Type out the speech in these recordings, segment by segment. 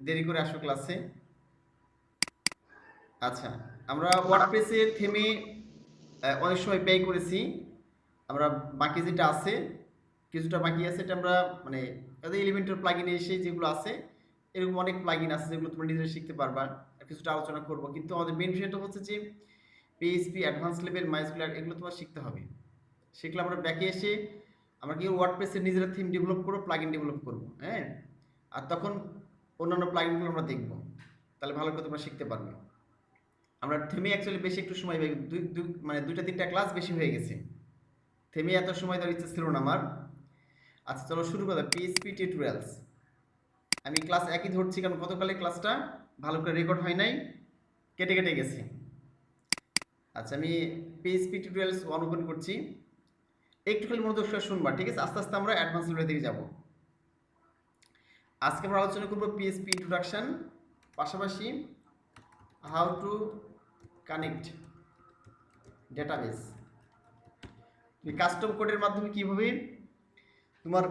দেরি করে আসো ক্লাসে। আচ্ছা, আমরা ওয়ার্ডপ্রেসে থেমে অনেক সময় ব্যয় করেছি। আমরা বাকি যেটা আছে, কিছুটা বাকি আছে, এটা আমরা মানে এলিমেন্টাল প্লাগইনে এসে যেগুলো আছে, এরকম অনেক প্লাগইন আছে যেগুলো তোমরা নিজেরা শিখতে পারবা। আর কিছুটা আলোচনা করব, কিন্তু আমাদের মেন বিষয়টা হচ্ছে যে পিএইচপি অ্যাডভান্স লেভেল, মাইস্কুলার, এগুলো তোমার শিখতে হবে। শিখলে আমরা ব্যাকে এসে আমরা কি ওয়ার্ডপ্রেসের নিজেরা থিম ডেভেলপ করবো, প্লাগইন ডেভেলপ করবো, হ্যাঁ। আর তখন অন্যান্য প্লাগইনগুলো আমরা দেখব, তাহলে ভালো করে তোমরা শিখতে পারবে। আমরা থেমে অ্যাকচুয়ালি বেশি একটু সময় মানে 2টা 3টা ক্লাস বেশি হয়ে গেছে। থেমে এত সময় দেওয়ার ইচ্ছা ছিল না আমার। আচ্ছা চলো শুরু করা পিএইচপি টিউটোরিয়ালস। আমি ক্লাস একই ধরছি, কারণ গতকালে ক্লাসটা ভালো করে রেকর্ড হয় নাই, কেটে কেটে গেছে। আচ্ছা, আমি পিএইচপি টিউটোরিয়ালস 1 ওপেন করছি। একটু খালি মনোযোগ সহকারে শুনবা, ঠিক আছে? আস্তে আস্তে আমরা অ্যাডভান্স লেভেলের দিকে যাব। আজকে আমরা আলোচনা করব পিএইচপি ইন্ট্রোডাকশন, পাশাপাশি হাউ টু কানেক্ট ডেটাবেস। তুমি কাস্টম কোডের মাধ্যমে কিভাবে তোমার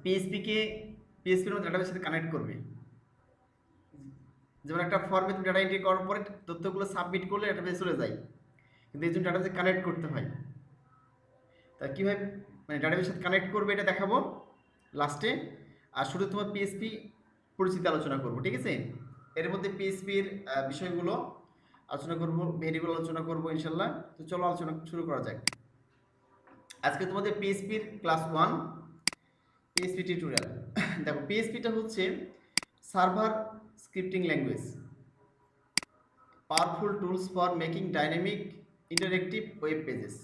পিএইচপির মধ্যে ডেটাবেসের সাথে কানেক্ট করবে। যেমন একটা ফর্মে তুমি ডাটা এন্ট্রি করার পরে তথ্যগুলো সাবমিট করলে ডেটাবেসে চলে যায়, কিন্তু এই জন্য ডেটাবেসে কানেক্ট করতে হয়। তা কীভাবে মানে ডেটাবেসের সাথে কানেক্ট করবে এটা দেখাবো লাস্টে। আর শুধু তোমার পিএইচপি পরিচিতি আলোচনা করব, ঠিক আছে? এর মধ্যে পিএইচপির বিষয়গুলো আলোচনা করব, ভেরিয়েবল আলোচনা করব ইনশাল্লাহ। তো চলো আলোচনা শুরু করা যাক। আজকে তোমাদের পিএইচপির ক্লাস 1 পিএইচপি টিউটোরিয়াল। দেখো, পিএইচপিটা হচ্ছে server scripting language, powerful tools for making dynamic interactive web pages.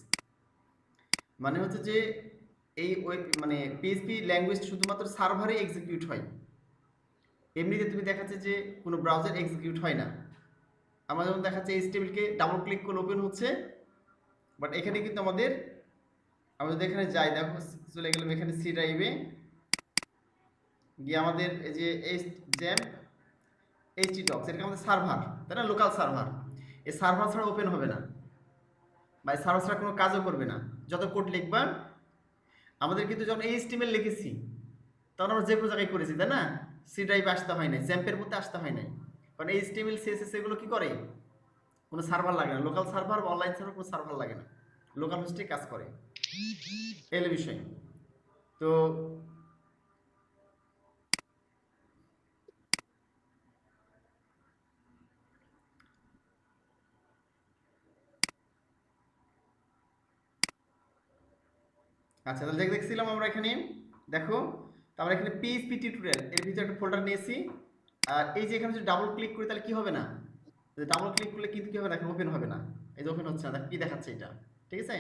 মানে হচ্ছে যে এই ওয়েব মানে পিএইচপি ল্যাঙ্গুয়েজ শুধুমাত্র সার্ভারে এক্সিকিউট হয়, এমনিতে তুমি দেখাচ্ছে যে কোনো ব্রাউজার এক্সিকিউট হয় না। আমরা যেমন দেখাচ্ছে এইচটিএমএলকে ডাবল ক্লিক করলে ওপেন হচ্ছে, বাট এখানে কিন্তু আমাদের যদি এখানে যাই, দেখো চলে গেলাম এখানে সি ড্রাইভে গিয়ে আমাদের এই যে জ্যাম্প এইচটি ডক্স, এটা আমাদের সার্ভার, তাই না? Local server. এই সার্ভার ছাড়া ওপেন হবে না, বা এই সার্ভার ছাড়া কোনো কাজও করবে না। যত কোড লিখবা, আমাদের কিন্তু যখন এইচটিএমএল লিখেছি তখন আমরা যে কোনো জায়গায় করেছি, তাই না? সি ড্রাইভে আসতে হয় নাই, জ্যাম্পের মধ্যে আসতে হয় নাই, কারণ এইচটিএমএল সিএসএস এগুলো কি করে, কোনো সার্ভার লাগে না। লোকাল সার্ভার বা অনলাইন সার্ভার কোনো সার্ভার লাগে না, লোকাল হোস্টে কাজ করে। এলো বিষয়। তো আচ্ছা, তাহলে দেখছিলাম আমরা এখানে, দেখো তারপরে এখানে পিএইচপি টিউটোরিয়াল এর ভিতরে একটা ফোল্ডার নিয়েছি। আর এই যে এখানে যদি ডাবল ক্লিক করি তাহলে কি হবে না, ডাবল ক্লিক করলে কিন্তু কি হবে না, এখন ওপেন হবে না। এই যে ওপেন হচ্ছে না, কি দেখাচ্ছে এটা, ঠিক আছে?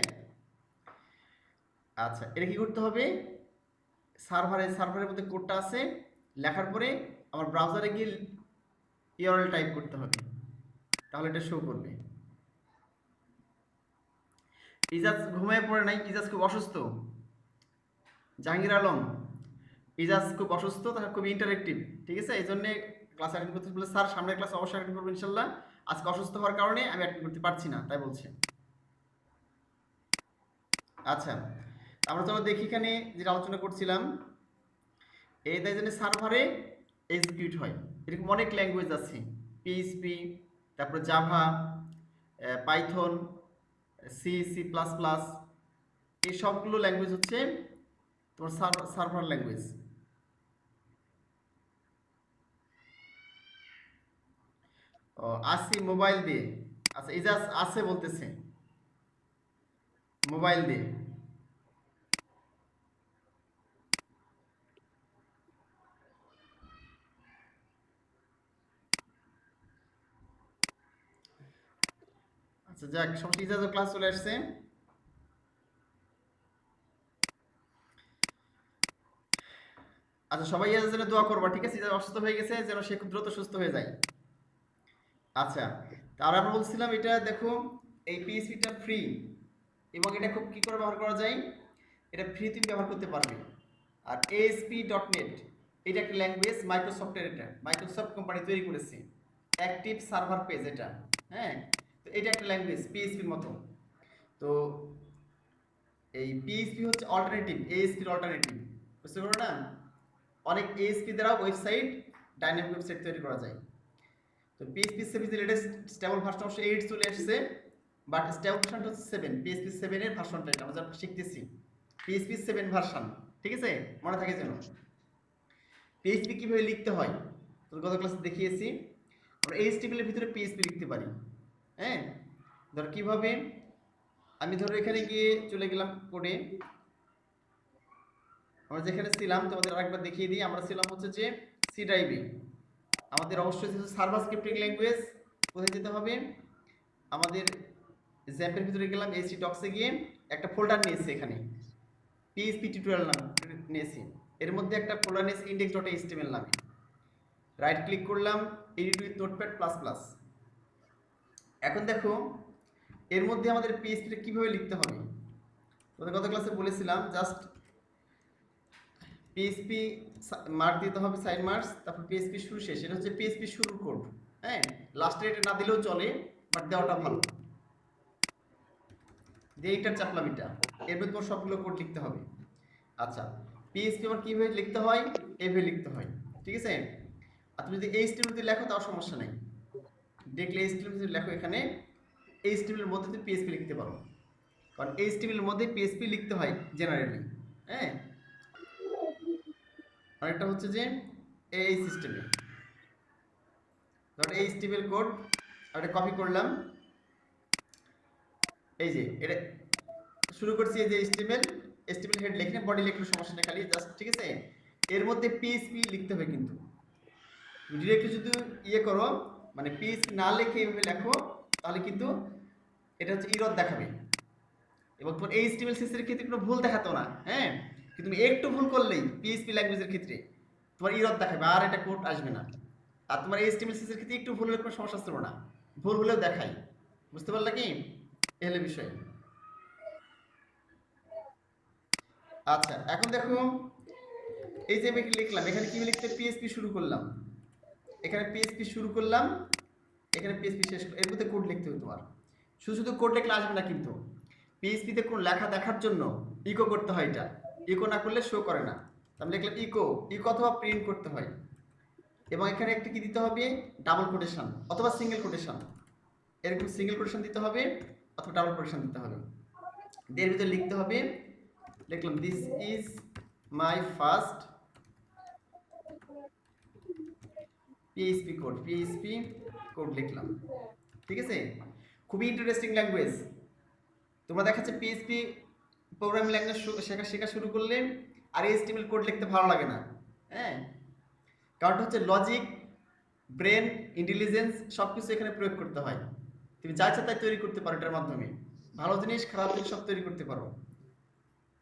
আচ্ছা, এটা কি করতে হবে, সার্ভারের মধ্যে কোডটা আছে, লেখার পরে আমার ব্রাউজারে গিয়ে ইউআরএল টাইপ করতে হবে, তাহলে এটা শো করবে। ইজাজ ঘুমিয়ে পড়ে নাই, ইজাজ খুব অসুস্থ। জাহাঙ্গীর আলম, ইজাজ খুব অসুস্থ, তার খুব ইন্টারেক্টিভ, ঠিক আছে? এই জন্যে ক্লাস অ্যাটেন্ড করতে বলে স্যার সামনের ক্লাস অবশ্যই অ্যাটেন্ড করবো ইনশাল্লাহ। আজকে অসুস্থ হওয়ার কারণে আমি অ্যাটেন্ড করতে পারছি না, তাই বলছে। আচ্ছা, আমরা চলো দেখি এখানে যেটা আলোচনা করছিলাম, এই তাই জন্য সার্ভারে এক্সিকিউট হয়। এরকম অনেক ল্যাঙ্গুয়েজ আছে, পিএইচপি, তারপরে Java, Python, C, C plus plus, এই সবগুলো ল্যাঙ্গুয়েজ হচ্ছে তোমার সার্ভার ল্যাঙ্গুয়েজ। ও আসি মোবাইল দিয়ে, আচ্ছা ইজাজ আছে বলতেছে মোবাইল দিয়ে। আচ্ছা যাক, সমস্যা, ইজাজও ক্লাস চলে আসছে। আচ্ছা, সবাই ইজাজের জন্য দোয়া করবা, ঠিক আছে? ইজাজ অসুস্থ হয়ে গেছে, যেন সে খুব দ্রুত সুস্থ হয়ে যায়। আচ্ছা, আর আমরা বলছিলাম এটা দেখো, এই পিএইচপিটা ফ্রি, এবং এটা খুব কী করে ব্যবহার করা যায়, এটা ফ্রি তুমি ব্যবহার করতে পারবে। আর ASP.NET এটা একটা ল্যাঙ্গুয়েজ, মাইক্রোসফটের, এটা মাইক্রোসফট কোম্পানি তৈরি করেছে, অ্যাক্টিভ সার্ভার পেজ এটা, হ্যাঁ। তো এটা একটা ল্যাঙ্গুয়েজ পিএইচপির মতো। তো এই পিএইচপি হচ্ছে অল্টারনেটিভ, ASP-র অল্টারনেটিভ, বুঝতে পারো না? অনেক ASP দ্বারা ওয়েবসাইট ডাইনামিক ওয়েবসাইট তৈরি করা যায়। তো পিএইচপি 7 এর লেটেস্ট স্টেবল ভার্সন অবশ্য 8 চলে আসছে, বাট স্টেবল ভার্সনটা হচ্ছে 7, পিএইচপি 7 এর ভার্সনটা এটা আমরা শিখতেছি, পিএইচপি 7 ভার্সন, ঠিক আছে, মনে থাকে যেন। পিএইচপি কিভাবে লিখতে হয় তো গত ক্লাসে দেখিয়েছি। আমরা এইচটিএমএল এর ভিতরে পিএইচপি লিখতে পারি, হ্যাঁ। ধর কিভাবে, আমি ধরো এখানে গিয়ে চলে গেলাম কোডে, আমরা যেখানে ছিলাম তোমাদের আরেকবার দেখিয়ে দিই। আমরা ছিলাম হচ্ছে যে সি ড্রাইভে, আমাদের অবশ্যই যেহেতু সার্ভার স্ক্রিপ্টিং ল্যাঙ্গুয়েজ, কোথায় যেতে হবে, আমাদের জ্যাম্পের ভিতরে গেলাম, এইচটি ডক্সে গিয়ে একটা ফোল্ডার নিয়েছি, এখানে পিএইচপি টিউটোরিয়াল নাম নিয়েছি, এর মধ্যে একটা ফোল্ডার নিয়েছি index.html নামে। রাইট ক্লিক করলাম, edit with notepad plus plus. এখন দেখো এর মধ্যে আমাদের পিএইচপিটা কিভাবে লিখতে হবে, তোমাদের গত ক্লাসে বলেছিলাম, জাস্ট পিএইচপি মার্ক দিতে হবে, সাইড মার্কস, তারপর পিএইচপি শুরু শেষ, এটা হচ্ছে পিএইচপি শুরুর কোড, হ্যাঁ। লাস্টে এটা না দিলেও চলে, বাট দেওয়াটা ভালো। দিয়ে এইটার চাপলাম, এটা এর মধ্যে সবগুলো কোড লিখতে হবে। আচ্ছা, পিএইচপি আমার কীভাবে লিখতে হয়, এইভাবে লিখতে হয়, ঠিক আছে। আর তুমি যদি এইচটিএমএল দিয়ে লেখো তাও সমস্যা নেই, দেখলে এইচটিএমএল যদি লেখো, এখানে এইচটিএমএল এর মধ্যে তুমি পিএইচপি লিখতে পারো, কারণ এইচটিএমএল এর মধ্যে পিএইচপি লিখতে হয় জেনারেলি, হ্যাঁ। আরেকটা হচ্ছে যে এই সিস্টেমে ধর এইচটিএমএল কোড এটা কপি করলাম, এই যে এটা শুরু করছি, এই যে এইচটিএমএল হেড লিখে বডি লিখলে সমস্যা নেই, খালি জাস্ট, ঠিক আছে। এর মধ্যে পিএইচপি লিখতে হবে, কিন্তু ডিরেক্টলি যদি ইয়ে করো, মানে পিএইচপি না লিখে এইভাবে লেখো, তাহলে কিন্তু এটা হচ্ছে ইরর দেখাবে, এবং তোমার এইচটিএমএল সিএসএস এর ক্ষেত্রে কোনো ভুল দেখাতো না, হ্যাঁ। কিন্তু তুমি একটু ভুল করলেই পিএইচপি ল্যাঙ্গুয়েজের ক্ষেত্রে তোমার ইরর দেখাবে, আর এটা কোড আসবে না। আর তোমার এইচটিএমএল সিএসএস এর ক্ষেত্রে একটু ভুল হলে কোনো সমস্যা ছিল না, ভুল হলেও দেখাই, বুঝতে পারলে কি, এ হলো বিষয়। আচ্ছা, এখন দেখো এই যে আমি লিখলাম, এখানে কি লিখতে, পিএইচপি শুরু করলাম, এখানে পিএইচপি শুরু করলাম, এখানে পিএইচপি শেষ, এর মধ্যে কোড লিখতে হবে তোমার। শুধু শুধু কোড লিখলে আসবে না, কিন্তু পিএইচপিতে কোন লেখা দেখার জন্য ইকো করতে হয়, এটা ইকো না করলে শো করে না। আমি লিখলাম ইকো, ইকো অথবা প্রিন্ট করতে হয়, এবং এখানে একটা কি দিতে হবে, ডাবল কোটেশন অথবা সিঙ্গেল কোটেশন, এরকম সিঙ্গেল কোটেশন দিতে হবে অথবা ডাবল কোটেশন দিতে হবে। এর ভিতরে লিখতে হবে, লিখলাম this is my first PHP code লিখলাম, ঠিক আছে। খুবই ইন্টারেস্টিং ল্যাঙ্গুয়েজ, তোমরা দেখাচ্ছে পিএইচপি প্রোগ্রামিং ল্যাঙ্গুয়েজ শেখা শুরু করলে আর এইচটিএমএল কোড লিখতে ভালো লাগে না, হ্যাঁ। কারণটা হচ্ছে লজিক, ব্রেন, ইন্টেলিজেন্স সব কিছু এখানে প্রয়োগ করতে হয়। তুমি যা ইচ্ছা তাই তৈরি করতে পারো এটার মাধ্যমে, ভালো জিনিস খারাপ জিনিস সব তৈরি করতে পারো,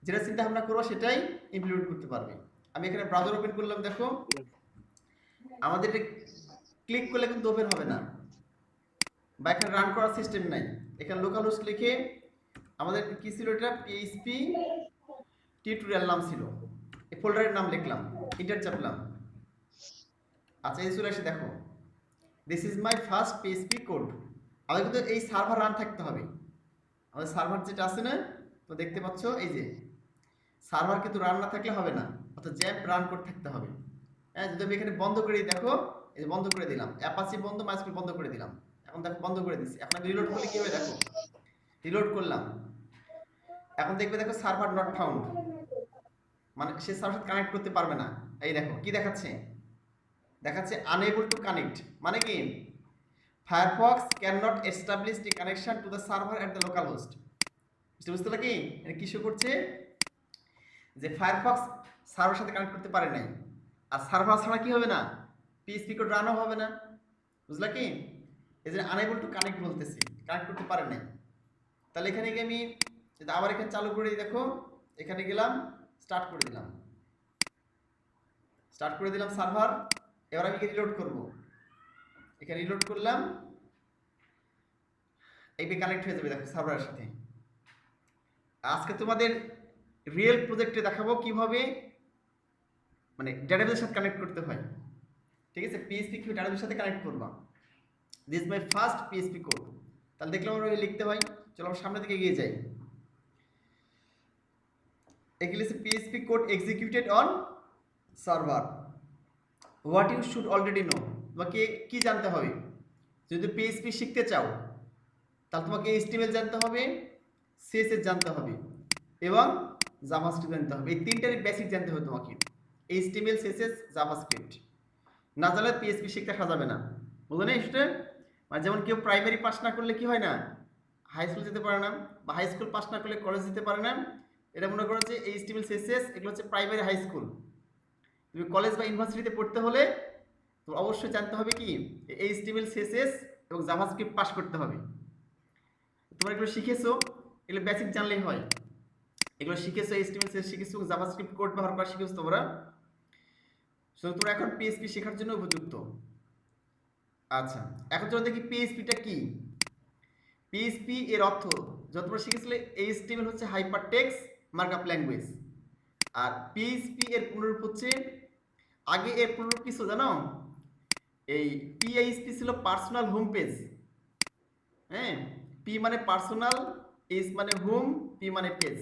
যেটা চিন্তা ভাবনা করো সেটাই ইমপ্লিমেন্ট করতে পারবে। আমি এখানে ব্রাউজার ওপেন করলাম, দেখো আমাদের ক্লিক করলে কিন্তু ওপেন হবে না, বা এখানে রান করার সিস্টেম নাই। এখানে লোকাল হোস্ট লিখে আমাদের কি ছিল, এটা পিএইচপি টিউটোরিয়াল নাম ছিল, এই ফোল্ডারের নাম লিখলাম, এন্টার চাপলাম। আচ্ছা, এই চলে এসে দেখো this is my first PHP code. আমাদের কিন্তু এই সার্ভার রান থাকতে হবে, আমাদের সার্ভার যেটা আছে না, তো দেখতে পাচ্ছ এই যে সার্ভার কিন্তু রান না থাকলে হবে না, অর্থাৎ জ্যাম্প রান করতে থাকতে হবে, হ্যাঁ। যদি আমি এখানে বন্ধ করে দিই, দেখো এই যে বন্ধ করে দিলাম, অ্যাপাচি বন্ধ, মাইস্কুল বন্ধ করে দিলাম, এখন দেখো বন্ধ করে দিচ্ছি। এখন আমি রিলোড করলে কি হবে, দেখো রিলোড করলাম, এখন দেখবে দেখো সার্ভার নট ফাউন্ড, মানে সে সার্ভার সাথে কানেক্ট করতে পারবে না। এই দেখো কি দেখাচ্ছে, দেখাচ্ছে আনএবল টু কানেক্ট, মানে কি Firefox can not establish a connection to the server at the local host. বুঝতে পারলে কি এটা কি শো করছে, যে ফায়ারফক্স সার্ভার সাথে কানেক্ট করতে পারে নাই, আর সার্ভার ছাড়া কি হবে না, পিএইচপি কোড রানও হবে না, বুঝলা কি। এই যে আনএবল টু কানেক্ট বলতেছি, কানেক্ট করতে পারে নাই। তাহলে এখানে গিয়ে আমি যদি আবার এখানে চালু করে দিই, দেখো এখানে গেলাম, স্টার্ট করে দিলাম সার্ভার। এবার আমি রিলোড করব, এখানে রিলোড করলাম, এইভাবে কানেক্ট হয়ে যাবে দেখো সার্ভারের সাথে। আজকে তোমাদের রিয়েল প্রজেক্টে দেখাবো কিভাবে মানে ডেটাবেসের সাথে কানেক্ট করতে হয়, ঠিক আছে। পিএইচপি কিভাবে ডেটাবেসের সাথে কানেক্ট করবা, this my first PHP code. তাহলে দেখলাম আমরা লিখতে হয়, চলো আমরা সামনের দিকে এগিয়ে যাই। এগুলি PHP code executed on server, what you should already know, তোমাকে কি জানতে হবে? যদি পিএইচপি শিখতে চাও তাহলে তোমাকে এইচটিএমএল জানতে হবে, সিএসএস জানতে হবে এবং জাভাস্ক্রিপ্ট জানতে হবে। এই তিনটারই বেসিক জানতে হবে তোমাকে, এইচটিএমএল, সিএসএস, জাভাস্ক্রিপ্ট। না জানলে পিএইচপি শিখতে যাবে না, বুঝলে না স্টুডেন্ট? মানে যেমন কেউ প্রাইমারি পাস না করলে কি হয় না, হাই স্কুল যেতে পারে না, বা হাই স্কুল পাস না করলে কলেজ যেতে পারে না। এটা মনে করো যে এইচটিএমএল, সিএসএস এগুলো হচ্ছে প্রাইমারি হাই স্কুল। তুমি কলেজ বা ইউনিভার্সিটিতে পড়তে হলে তো অবশ্যই জানতে হবে কি এইচটিএমএল, সিএসএস এবং জাভাস্ক্রিপ্ট পাস করতে হবে। তোমরা এগুলো শিখেছো, এগুলো বেসিক জানলেই হয়। এগুলো শিখেছো, এইচটিএমএল, সিএসএস শিখেছো, জাভাস্ক্রিপ্ট কোড ব্যবহার করা শিখেছো তোমরা। সো তোমরা এখন পিএইচপি শেখার জন্য উপযুক্ত। আচ্ছা, এখন চলো দেখি পিএইচপিটা কি। পিএইচপি এর অর্থ যত তোমরা শিখেছিলে, এইচটিএমএল হচ্ছে হাইপারটেক্সট মার্কআপ ল্যাঙ্গুয়েজ, আর পিএইচপি এর পুনরূপ হচ্ছে, আগে এর পুনরূপ কি ছিল জানো? এই পিএইচপি ছিল পার্সোনাল হোম পেজ। হ্যাঁ, পি মানে পার্সোনাল, এইচ মানে হোম, পি মানে পেজ।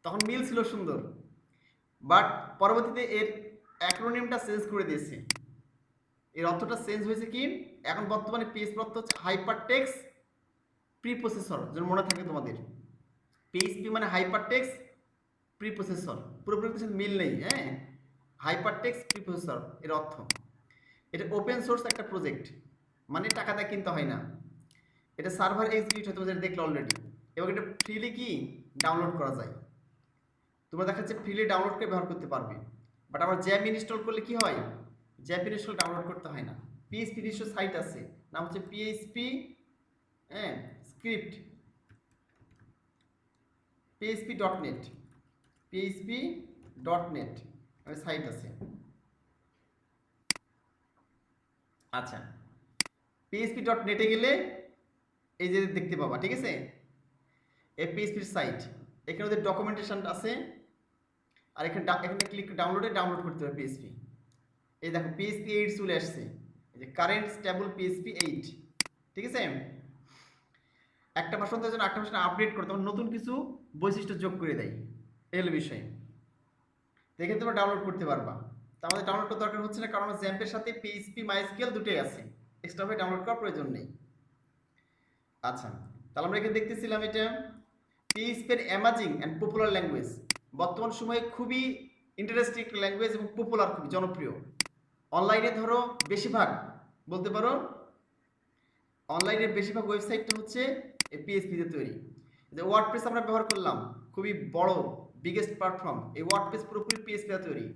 তখন মিল ছিল সুন্দর, বাট পরবর্তীতে এর অ্যাক্রোনিমটা চেঞ্জ করে দিয়েছে। এর অর্থটা চেঞ্জ হয়েছে কি, এখন বর্তমানে পিএইচপি অর্থ হচ্ছে হাইপারটেক্সট প্রিপ্রসেসর। যেন মনে থাকে তোমাদের, পিএইচপি মানে হাইপারটেক্সট প্রিপ্রসেসর, পুরোপুরি কিছু মিল নেই। হ্যাঁ, হাইপারটেক্সট প্রিপ্রসেসর এর অর্থ। এটা ওপেন সোর্স একটা প্রজেক্ট, মানে টাকা দিয়ে কিনতে হয় না। এটা সার্ভার এক্সিকিউট হয়, তোমরা দেখলে অলরেডি, এবং এটা ফ্রিলি কি ডাউনলোড করা যায়। তোমরা দেখা যাচ্ছে ফ্রিলি ডাউনলোড করে ব্যবহার করতে পারবে। বাট আমার জ্যাপ ইনস্টল করলে কি হয়, জ্যাপ ইনস্টল ডাউনলোড করতে হয় না। পিএইচপি নিজস্ব সাইট আছে, নাম হচ্ছে PHP script, php.net, php.net site আছে। আচ্ছা, php.net এ গেলে এই যে দেখতে পাবা, ঠিক আছে, এই পিএইচপির সাইট। এখানে ওদের ডকুমেন্টেশন আছে, আর এখানে ক্লিক ডাউনলোড করতে হবে পিএইচপি। এই দেখো পিএইচপি 8 চলে আসছে, এই যে কারেন্ট স্টেবল পিএইচপি 8, ঠিক আছে। একটা ভার্সন তো একটা ভার্সন আপডেট করে তখন নতুন কিছু বৈশিষ্ট্য যোগ করে দেয়, এই হলো বিষয়। দেখে তোমরা ডাউনলোড করতে পারবা। তা আমাদের ডাউনলোড করার দরকার হচ্ছে না, কারণ জ্যাম্পের সাথে পিএইচপি মাইস্কেল দুটোই আছে, এক্সট্রা ভাবে ডাউনলোড করার প্রয়োজন নেই। আচ্ছা, তাহলে আমরা এখানে দেখতেছিলাম এটা পিএইচপির অ্যামাজিং অ্যান্ড পপুলার ল্যাঙ্গুয়েজ, বর্তমান সময়ে খুবই ইন্টারেস্টিং একটা ল্যাঙ্গুয়েজ এবং পপুলার, খুবই জনপ্রিয়। অনলাইনে ধরো বেশিরভাগ বলতে পারো, অনলাইনের বেশিরভাগ ওয়েবসাইটটা হচ্ছে এই পিএইচপিতে তৈরি। যে ওয়ার্ডপ্রেস আমরা ব্যবহার করলাম, খুবই বড় বিগেস্ট প্ল্যাটফর্ম, এই ওয়ার্ডপ্রেস পুরোপুরি পিএইচপিতে তৈরি।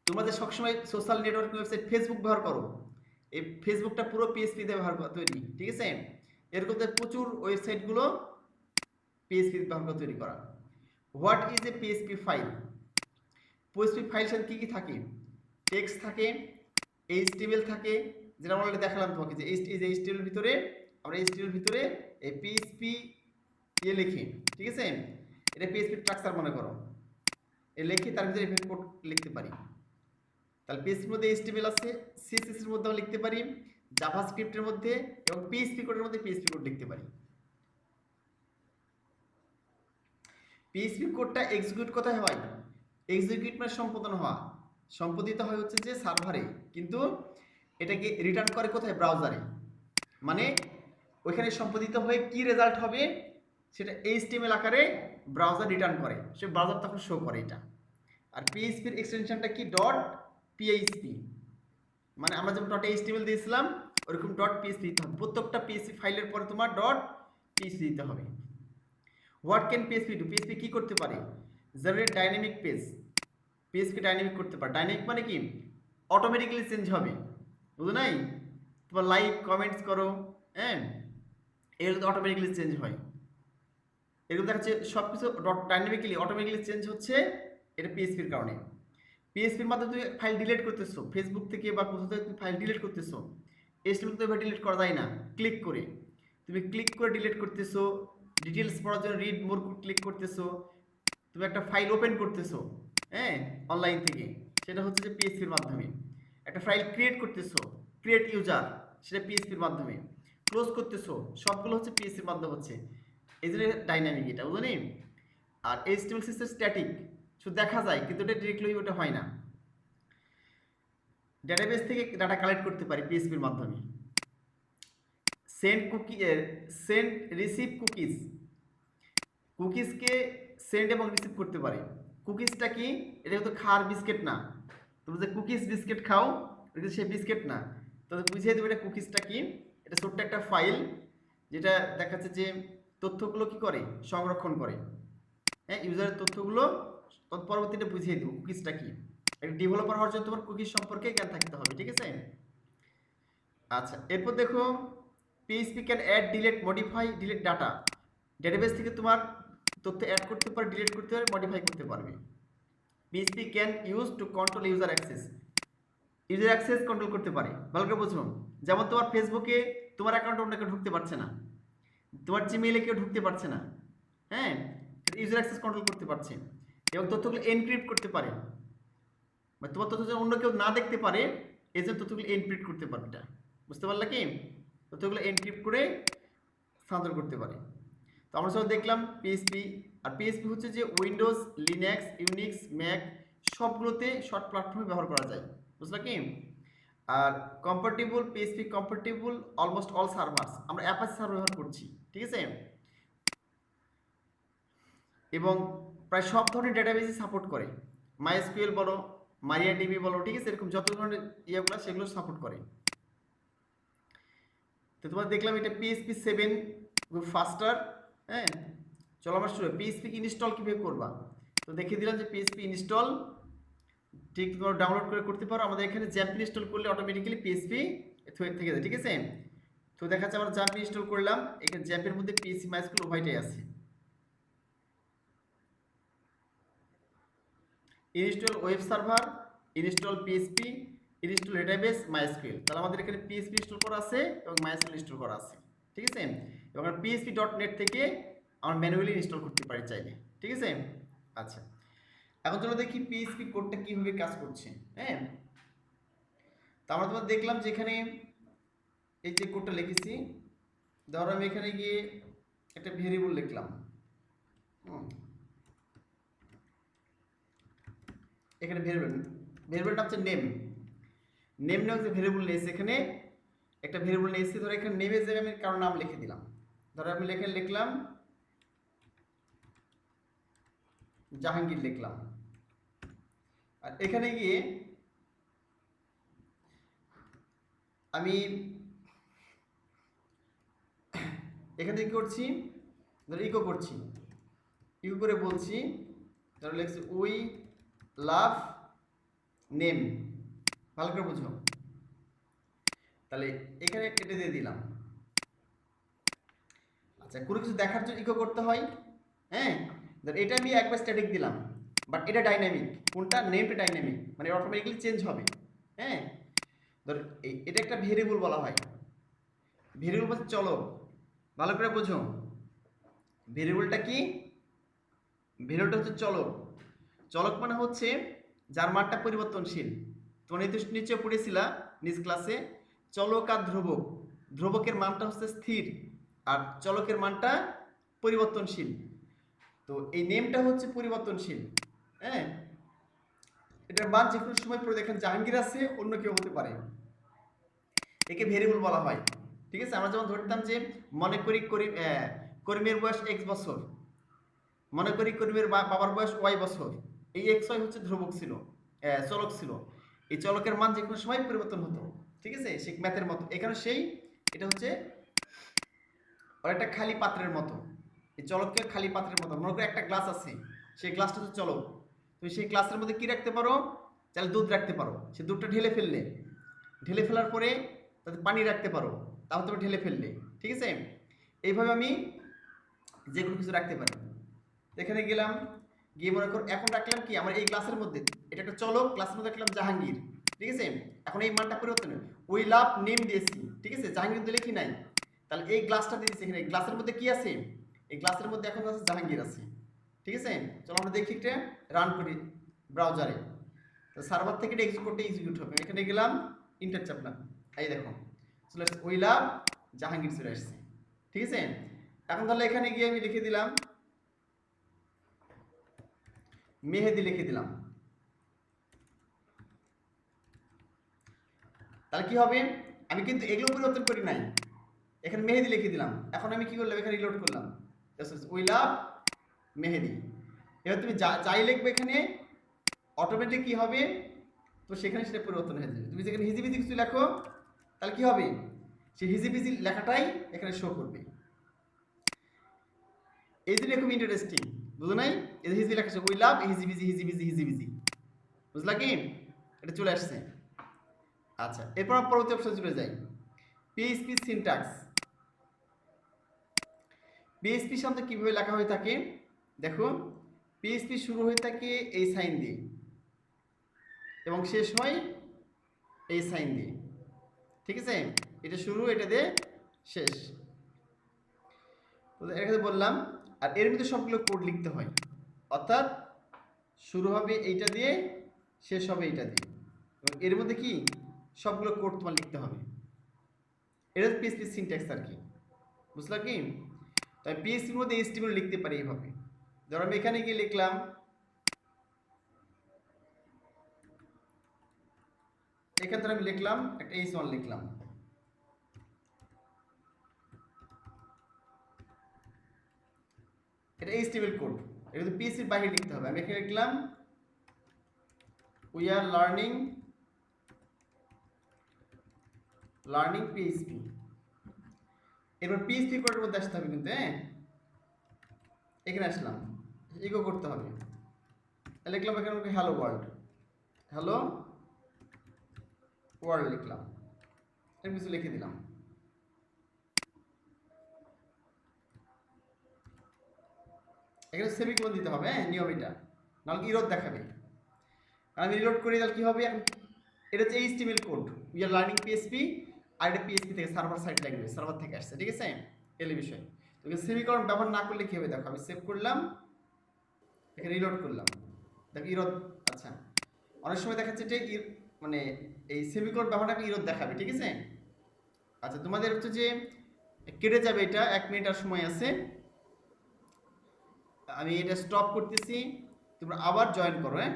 তোমরা যে সবসময় সোশ্যাল নেটওয়ার্কিং ওয়েবসাইট ফেসবুক ব্যবহার করো, এই ফেসবুকটা পুরো পিএইচপি দিয়ে ব্যবহার করা তৈরি, ঠিক আছে। এরকম প্রচুর ওয়েবসাইটগুলো পিএইচপি ব্যবহার করে তৈরি করা। What is a PHP file? PHP file সাথে কি কি থাকে? টেক্সট থাকে, এইচটিএমএল থাকে, যেটা আমরা অলরেডি দেখালাম তোমাকে, যে এইচটিএমএল ভিতরে আমরা এইচটিএমএল ভিতরে এই পিএইচপি লিখি, ঠিক আছে। এটা পিএইচপি স্ট্রাকচার মনে করো, এ লিখে তার ভিতরে এফএফ কোড লিখতে পারি। তাহলে পিএইচপির মধ্যে এইচটিএমএল আছে, সিএসএস এর মধ্যে আমরা লিখতে পারি, জাভাস্ক্রিপ্টের মধ্যে এবং পিএইচপি কোডের মধ্যে পিএইচপি কোড লিখতে পারি। পিএইচপি কোডটা এক্সিকিউট কোথায় হয়? এক্সিকিউট মানে সম্পাদন হওয়া, সম্পাদিত হয় হচ্ছে যে সার্ভারে, কিন্তু এটাকে রিটার্ন করে কোথায়? ব্রাউজারে। মানে ওইখানে সম্পাদিত হয়ে কি রেজাল্ট হবে সেটা এইচটিএমএল আকারে ব্রাউজার রিটার্ন করে, সে ব্রাউজার তখন শো করে এটা। আর পিএইচপির এক্সটেনশনটা কি? ডট পিএইচপি, মানে আমরা যেমন ডট এইচটিএমএল দিয়েছিলাম ওরকম ডট পিএইচপি দিতে হবে। প্রত্যেকটা পিএইচপি ফাইলের পরে তোমার ডট পিএইচপি দিতে হবে। What can PHP do? PHP কি করতে পারে? জেনারেট ডাইনামিক পেজ, পেজকে ডাইনামিক করতে পারে। ডাইনামিক মানে কি? অটোমেটিক্যালি চেঞ্জ হবে, বুঝো নাই? তোমার লাইক কমেন্টস করো, হ্যাঁ, এগুলো অটোমেটিক্যালি চেঞ্জ হয়। এগুলো দেখা যাচ্ছে সব কিছু ডাইনামিক্যালি অটোমেটিক্যালি চেঞ্জ হচ্ছে, এটা পিএইচপির কারণে। পিএইচপির মাধ্যমে তুমি ফাইল ডিলিট করতেছো, ফেসবুক থেকে বা কোথাও থেকে তুমি ফাইল ডিলিট করতেছো, এইচটিএমএল তো এভাবে ডিলিট করা যায় না। ক্লিক করে তুমি ক্লিক করে ডিলিট করতেছো, ডিটেলস পড়ার জন্য রিড মোর ক্লিক করতেছো, তুমি একটা ফাইল ওপেন করতেছো, হ্যাঁ, অনলাইন থেকে, সেটা হচ্ছে যে পিএইচপির মাধ্যমে। একটা ফাইল ক্রিয়েট করতেছো, ক্রিয়েট ইউজার, সেটা পিএইচপির মাধ্যমে। ক্লোজ করতেছো, সবগুলো হচ্ছে পিএইচপির মাধ্যমে হচ্ছে, এই জন্য ডাইনামিক, এটা বুঝলি। আর এইচটিএমএল সিস্টেম স্ট্যাটিক, শুধু দেখা যায় কিন্তু এটা ডিরেক্টলি ওটা হয় না। ডেটাবেস থেকে ডাটা কালেক্ট করতে পারি পিএইচপির মাধ্যমে। Send cookie, send receive cookies, কুকিজকে সেন্ড এবং রিসিভ করতে পারি। কুকিজটা কি? এটা কিন্তু খাওয়ার বিস্কিট না, তুমি যে কুকিজ বিস্কিট খাও এটা সে বিস্কিট না। তবে বুঝিয়ে দেবো এটা কুকিজটা কি। এটা ছোট্ট একটা ফাইল যেটা দেখাচ্ছে যে তথ্যগুলো কি করে, সংরক্ষণ করে। হ্যাঁ, ইউজারের তথ্যগুলো পরবর্তীতে বুঝিয়ে দেবো কুকিজটা কি। একটা ডেভেলপার হওয়ার জন্য তোমার কুকিজ সম্পর্কে জ্ঞান থাকতে হবে, ঠিক আছে? আচ্ছা, এরপর দেখো PHP can add, delete, modify, delete data. Database থেকে তোমার তথ্য অ্যাড করতে পারে, ডিলিট করতে পারে, মডিফাই করতে পারবে। PHP can use to control user access, user access control করতে পারে। ভালো করে বুঝুন, যেমন তোমার ফেসবুকে তোমার অ্যাকাউন্টে অন্য কেউ ঢুকতে পারছে না, তোমার জিমেইলে কেউ ঢুকতে পারছে না, হ্যাঁ, ইউজার অ্যাক্সেস কন্ট্রোল করতে পারছে। এবং তথ্যগুলো এনক্রিপ্ট করতে পারে, মানে তোমার তথ্য যেন অন্য কেউ না দেখতে পারে এই জন্য তথ্যগুলো এনক্রিপ্ট করতে পারবে। এটা বুঝতে পারলে কি? তথ্যগুলো এনক্রিপ্ট করে স্থানান্তর করতে পারে। তো আমরা সব দেখলাম পিএইচপি। আর পিএইচপি হচ্ছে যে উইন্ডোজ, লিনাক্স, ইউনিক্স, ম্যাক সবগুলোতে শর্ট প্ল্যাটফর্মে ব্যবহার করা যায়। বুঝলা কি? আর compatible, PHP compatible almost all servers, আমরা অ্যাপাচি সার্ভার ব্যবহার করছি, ঠিক আছে? এবং প্রায় সব ধরনের ডেটাবেসই সাপোর্ট করে, মাইএসকিউএল বলো, মারিয়াডিবি বলো, ঠিক আছে? এরকম যত ধরনের ইয়েগুলো সেগুলো সাপোর্ট করে। তো তোমার দেখলাম এটা পিএইচপি 7 খুব ফাস্টার। হ্যাঁ, চলো আমরা শুরু। পিএইচপি ইনস্টল কীভাবে করবা তো দেখিয়ে দিলাম যে পিএইচপি ইনস্টল ঠিক তোমরা ডাউনলোড করে করতে পারো। আমাদের এখানে জ্যাম্প ইনস্টল করলে অটোমেটিক্যালি পিএইচপি থেকে যায়, ঠিক আছে? তো দেখা যাচ্ছে আমরা জ্যাম্প ইনস্টল করলাম, এখানে জ্যাম্পের মধ্যে পিএইচপি মাইস্কুল উভয়টাই আছে। Install web server, install PHP, install database, MySQL. তাহলে আমাদের এখানে পিএইচপি ইনস্টল করা আছে এবং মাইএসকিউএল ইনস্টল করা আছে, ঠিক আছে? এবং আমরা php.net থেকে আমরা ম্যানুয়ালি ইনস্টল করতে পারি চাইলে, ঠিক আছে? আচ্ছা, এখন চলো দেখি পিএইচপি কোডটা কিভাবে কাজ করছে। হ্যাঁ, তো আমরা তোমার দেখলাম যে এখানে এই যে কোডটা লিখেছি, ধরো আমি এখানে গিয়ে একটা ভেরিয়েবল লিখলাম। এখানে ভেরিয়েবলটা হচ্ছে নেম। নেম নামক যে ভেরিয়েবল নিয়েছি, এখানে একটা ভেরিয়েবল নিয়েছি। ধরো এখানে নেমের জায়গায় আমি কারো নাম লিখে দিলাম। ধরো আমি লিখলাম জাহাঙ্গীর লিখলাম। আর এখানে গিয়ে আমি এখানে কি করছি, ধরো ইকো করছি, ইকো করে বলছি, ধরো লিখছি উই লাভ নেম। ভালো করে বুঝো, তাহলে এখানে কেটে দিয়ে দিলাম। আচ্ছা, কোনো কিছু দেখার জন্য ইকো করতে হয়। হ্যাঁ, ধর এটা আমি একবার স্ট্যাটিক দিলাম, বাট এটা ডাইনামিক। কোনটা? নেমটা ডাইনামিক, মানে অটোমেটিক্যালি চেঞ্জ হবে। হ্যাঁ, ধর এটা একটা ভেরিয়েবল বলা হয়। ভেরিয়েবল বলতে চলো, ভালো করে বোঝো। ভেরিয়েবলটা কি? ভেরিয়েবলটা হচ্ছে চলক। চলক মানে হচ্ছে যার মানটা পরিবর্তনশীল। তোমরা নিচে পড়েছিলা নিজ ক্লাসে চলক আর ধ্রুবক। ধ্রুবকের মানটা হচ্ছে স্থির আর চলকের মানটা পরিবর্তনশীল। তো এই নেমটা হচ্ছে পরিবর্তনশীল। হ্যাঁ, এটার মান যে কোনো সময় পড়ে দেখেন জাহাঙ্গীর আছে, অন্য কেউ হতে পারে, একে ভেরিয়েবল বলা হয়, ঠিক আছে? আমরা যেমন ধরতাম যে মনে করি করিমের বয়স x বছর, মনে করি করিমের বাবার বয়স y বছর। এই x y হচ্ছে ধ্রুবক ছিল, চলক ছিল। এই চলকের মান যে কোনো সময় পরিবর্তন হতো, ঠিক আছে? সেই ম্যাথের মতো এখানে সেই এটা হচ্ছে একটা খালি পাত্রের মতো। এই চলককে খালি পাত্রের মতো মনে করো একটা গ্লাস আছে, সেই গ্লাসটা হচ্ছে চলক। তুমি সেই গ্লাসের মধ্যে কি রাখতে পারো? তাহলে দুধ রাখতে পারো, সে দুধটা ঢেলে ফেলার পরে তাতে পানি রাখতে পারো, তাও তুমি ঢেলে ফেললে, ঠিক আছে? এইভাবে আমি যে কোনো কিছু রাখতে পারি। এখানে গেলাম, গিয়ে মনে করো এখন রাখলাম কি আমার এই গ্লাসের মধ্যে, এটা একটা চলক, গ্লাসের মধ্যে রাখলাম জাহাঙ্গীর, ঠিক আছে? এখন এই মানটা পরিবর্তন ওই লাভ নেম দিয়েছি, ঠিক আছে? জাহাঙ্গীর তো লিখি নাই, তাহলে এই গ্লাসটা দিয়েছি। এখানে গ্লাসের মধ্যে কি আছে? এই গ্লাসের মধ্যে এখন আছে জাহাঙ্গীর আছে, ঠিক আছে? চলো আমরা দেখি একটা রান করি ব্রাউজারে। তো সার্ভার থেকে এটা এক্সিকিউট হবে। এখানে গেলাম, ইন্টার চাপলাম, এই দেখো চলে আসছে ওই লাভ জাহাঙ্গীর চলে আসছে, ঠিক আছে? এখন তাহলে এখানে গিয়ে আমি লিখে দিলাম মেহেদি, লিখে দিলাম। তাহলে কি হবে, আমি কিন্তু এগুলো পরিবর্তন করি নাই, এখানে মেহেদি লিখে দিলাম। এখন আমি কি করলাম, এখানে রিলোড করলাম, উই লাভ মেহেদি। এবার তুমি যাই লিখবে এখানে অটোমেটিক কি হবে, তো সেখানে সেটা পরিবর্তন হয়ে যাবে। তুমি যেখানে হিজিবিজি কিছু লেখো তাহলে কি হবে, সেই হিজিবিজি লেখাটাই এখানে শো করবে। এই জন্য খুব ইন্টারেস্টিং, বুঝো নাই? এই যে হিজিবি লেখা আছে, উই লাভ হিজিবিজি হিজিবিজি হিজিবিজি, বুঝলা কি? এটা চলে আসছে। আচ্ছা, এরপর পরবর্তী অপশন চলে যাই, পিএইচপি সিনট্যাক্স। পিএইচপি শব্দ কিভাবে লেখা হয়ে থাকে দেখো, পিএইচপি শুরু হয়ে থাকে এই সাইন দিয়ে এবং শেষ হয় এই সাইন দিয়ে, ঠিক আছে? এটা শুরু, এটা দিয়ে শেষ, তো এখানে বললাম। আর এর মধ্যে সবগুলো কোড লিখতে হয়, অর্থাৎ শুরু হবে এইটা দিয়ে, শেষ হবে এইটা দিয়ে, এবং এর মধ্যে কি সবগুলো কোড তোমার লিখতে হবে। এটা পিএইচপি সিনট্যাক্স আর কি, বুঝলা কি? তাই পিএইচপির মধ্যে এইচটিএমএল লিখতে পারি এইভাবে। ধরো আমি এখানে গিয়ে লিখলাম, এখান থেকে আমি লিখলাম একটা h1 লিখলাম, এটা এইচটিএমএল কোড, এটা কিন্তু পিএইচপির বাইরে লিখতে হবে। আমি এখানে লিখলাম উই আর লার্নিং পিএইচপি। এরপর পিএইচপি কোডের মধ্যে আসতে হবে কিন্তু, হ্যাঁ, এখানে আসলাম, ইকো করতে হবে। লিখলাম এখানে হ্যালো ওয়ার্ল্ড, হ্যালো ওয়ার্ল্ড লিখলাম, এর কিছু লিখে দিলাম। এখানে সেমিকোলন দিতে হবে, হ্যাঁ, নিয়ম এটা, নাহলে ইরর দেখাবে। আমি রিলোড করি তাহলে কি হবে, এটা হচ্ছে HTML code, we are learning PHP, আর এটা পিএইচপি থেকে সার্ভার সাইড ল্যাঙ্গুয়েজ, সার্ভার থেকে আসছে, ঠিক আছে? এলি বিষয়। তো সেমিকোলন ব্যবহার না করলে কি হবে দেখো, আমি সেভ করলাম, এখানে রিলোড করলাম, দেখো ইরর। আচ্ছা, অনেক সময় দেখাচ্ছে যে মানে এই সেমিকোলন ব্যবহার না ইরর দেখাবে, ঠিক আছে? আচ্ছা, তোমাদের হচ্ছে যে কেটে যাবে, এটা 1 মিনিট আর সময় আছে, আমি এটা স্টপ করতেছি, তোমরা আবার জয়েন করো, হ্যাঁ।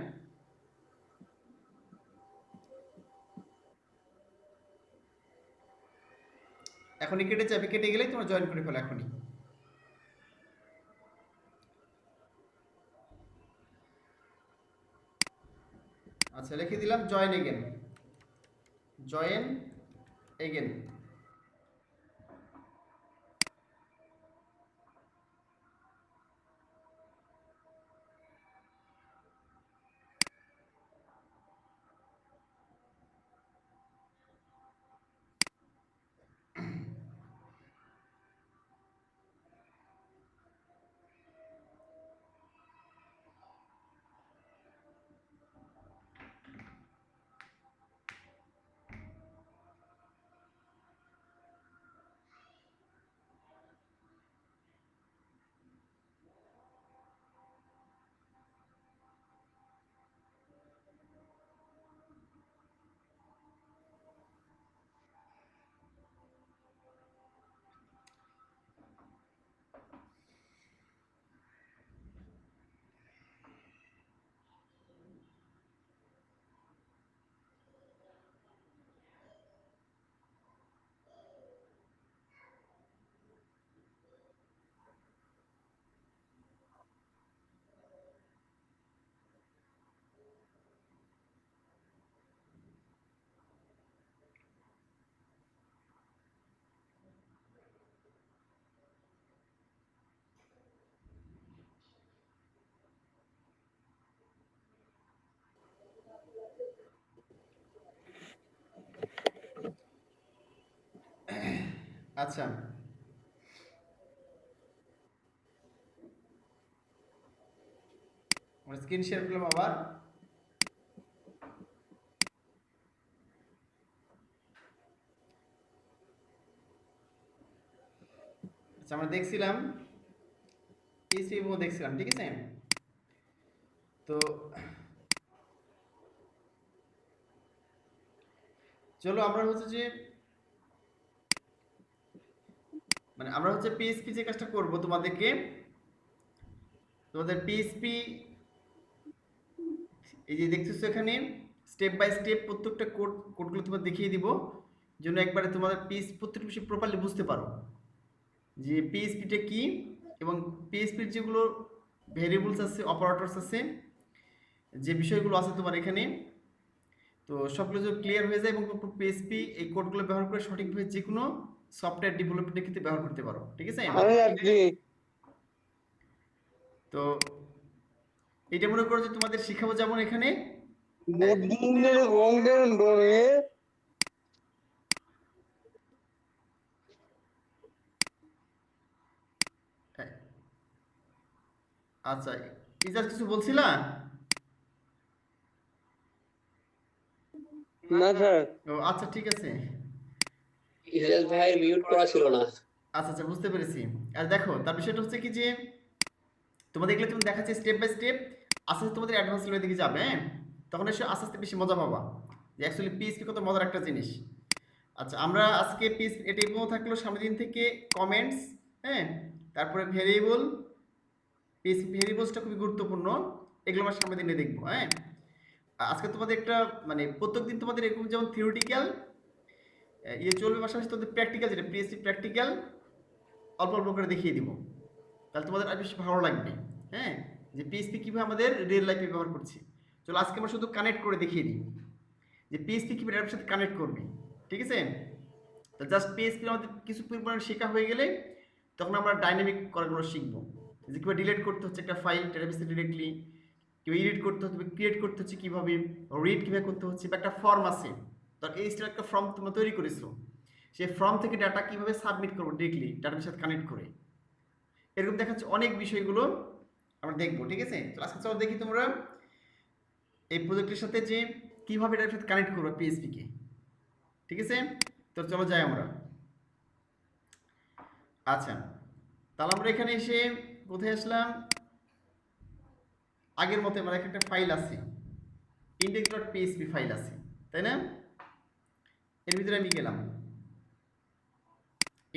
এখনই কেটে যাবে, কেটে গেলেই তোমরা জয়েন করে ফেলো এখনই। আচ্ছা, লিখে দিলাম জয়েন এগেন, জয়েন এগেন। আচ্ছা, আমরা স্ক্রিন শেয়ার করলাম আবার। আচ্ছা, আমরা দেখছিলাম পিএইচপি দেখছিলাম, ঠিক আছে? তো চলো আমরা হচ্ছে যে মানে আমরা হচ্ছে পিএইচপি যে কাজটা করব, তোমাদেরকে তোমাদের পিএইচপি এই যে দেখতেছো এখানে স্টেপ বাই স্টেপ প্রত্যেকটা কোডগুলো তোমার দেখিয়ে দিব, যেন একবারে তোমাদের প্রত্যেকটা বিষয় প্রপারলি বুঝতে পারো যে পিএইচপিটা কি, এবং পিএইচপির যেগুলো ভেরিয়েবলস আছে, অপারেটরস আছে, যে বিষয়গুলো আছে তোমার এখানে, তো সবগুলো যদি ক্লিয়ার হয়ে যায় এবং পিএইচপি এই কোডগুলো ব্যবহার করে সঠিকভাবে যে কোনো সফটওয়্যার ডেভেলপমেন্টের ক্ষেত্রে ব্যবহার করতে পারো। ঠিক আছে? তো এটা মনে করো যে তোমাদের শিখাবো, যেমন এখানে আচ্ছা, ইজাজ কিছু বলছিলা? না স্যার, ও আচ্ছা, ঠিক আছে। ইসরায়েল ভাইয়ের মিউট করা ছিল না। আচ্ছা আচ্ছা, বুঝতে পেরেছি। আর দেখো, তার বিষয়টা হচ্ছে কি যে তোমাদের এগুলো তুমি দেখাচ্ছে স্টেপ বাই স্টেপ, আস্তে আস্তে তোমাদের অ্যাডভান্স লেভেলের দিকে যাবে, হ্যাঁ? তখন এসে আস্তে আস্তে বেশি মজা পাবা যে অ্যাকচুয়ালি পিএইচপি কত মজার একটা জিনিস। আচ্ছা, আমরা আজকে এটা এগুলো থাকলো সামনের দিন থেকে কমেন্টস, হ্যাঁ, তারপরে ভেরিয়েবল, পিএইচপি ভেরিয়েবলসটা খুবই গুরুত্বপূর্ণ, এগুলো আমরা সামনের দিনে দেখবো, হ্যাঁ? আজকে তোমাদের একটা মানে প্রত্যেকদিন তোমাদের এরকম যেমন থিওরিটিক্যাল চলবে, পাশাপাশি তোমাদের প্র্যাকটিক্যাল, যেটা পিএইচপি প্র্যাকটিক্যাল অল্প অল্প করে দেখিয়ে দিব, তাহলে তোমাদের আর বেশি ভালো লাগবে, হ্যাঁ, যে পিএইচপি কীভাবে আমাদের রিয়েল লাইফে ব্যবহার করছি। চলো আজকে আমরা শুধু কানেক্ট করে দেখিয়ে দিই যে পিএইচপি কীভাবে এটার সাথে কানেক্ট করবে। ঠিক আছে? তো জাস্ট পিএইচপি আমাদের কিছু পরিমাণ শেখা হয়ে গেলে তখন আমরা ডাইনামিক করাগুলো শিখবো, যে কীভাবে ডিলিট করতে হচ্ছে একটা ফাইল ডেটাবেসে ডিরেক্টলি, কীভাবে এডিট করতে হচ্ছে, ক্রিয়েট করতে হচ্ছে কীভাবে, রিড কীভাবে করতে হচ্ছে, বা একটা ফর্ম আছে, তো এই স্টাইল একটা ফর্ম তোমরা তৈরি করেছো, সেই ফর্ম থেকে ডাটা কীভাবে সাবমিট করবো ডিরেক্টলি ডাটাবেসের সাথে কানেক্ট করে, এরকম দেখাচ্ছে অনেক বিষয়গুলো আমরা দেখবো। ঠিক আছে? তো আজকে চলো দেখি তোমরা এই প্রজেক্টের সাথে যে কীভাবে এটার সাথে কানেক্ট করবো পিএইচপিকে। ঠিক আছে? তো চলো যাই আমরা। আচ্ছা, তাহলে আমরা এখানে এসে কোথায় আসলাম? আগের মতো আমার একটা ফাইল আছে, index.php ফাইল আছে, তাই না? এর ভিতরে আমি গেলাম,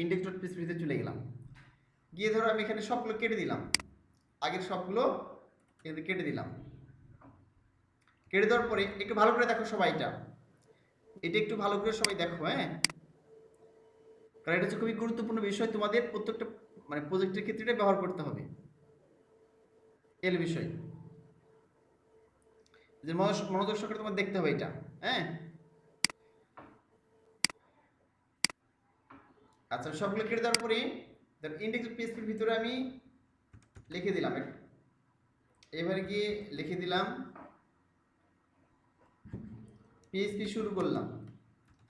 index.php তে চলে গেলাম, গিয়ে ধরো আমি এখানে সবগুলো কেটে দিলাম, আগের সবগুলো এখানে কেটে দিলাম। কেটে দেওয়ার পরে একটু ভালো করে দেখো সবাই, এটা একটু ভালো করে সবাই দেখো, হ্যাঁ, কারণ এটা হচ্ছে খুবই গুরুত্বপূর্ণ বিষয়, তোমাদের প্রত্যেকটা মানে প্রজেক্টের ক্ষেত্রে এটা ব্যবহার করতে হবে, এর বিষয় যে মনোযোগ সহকারে তোমার দেখতে হবে এটা, হ্যাঁ। আচ্ছা, সবগুলো কেটে দেওয়ার পরে index.php এর ভিতরে আমি লিখে দিলাম, এবারে গিয়ে লিখে দিলাম পিএইচপি শুরু করলাম,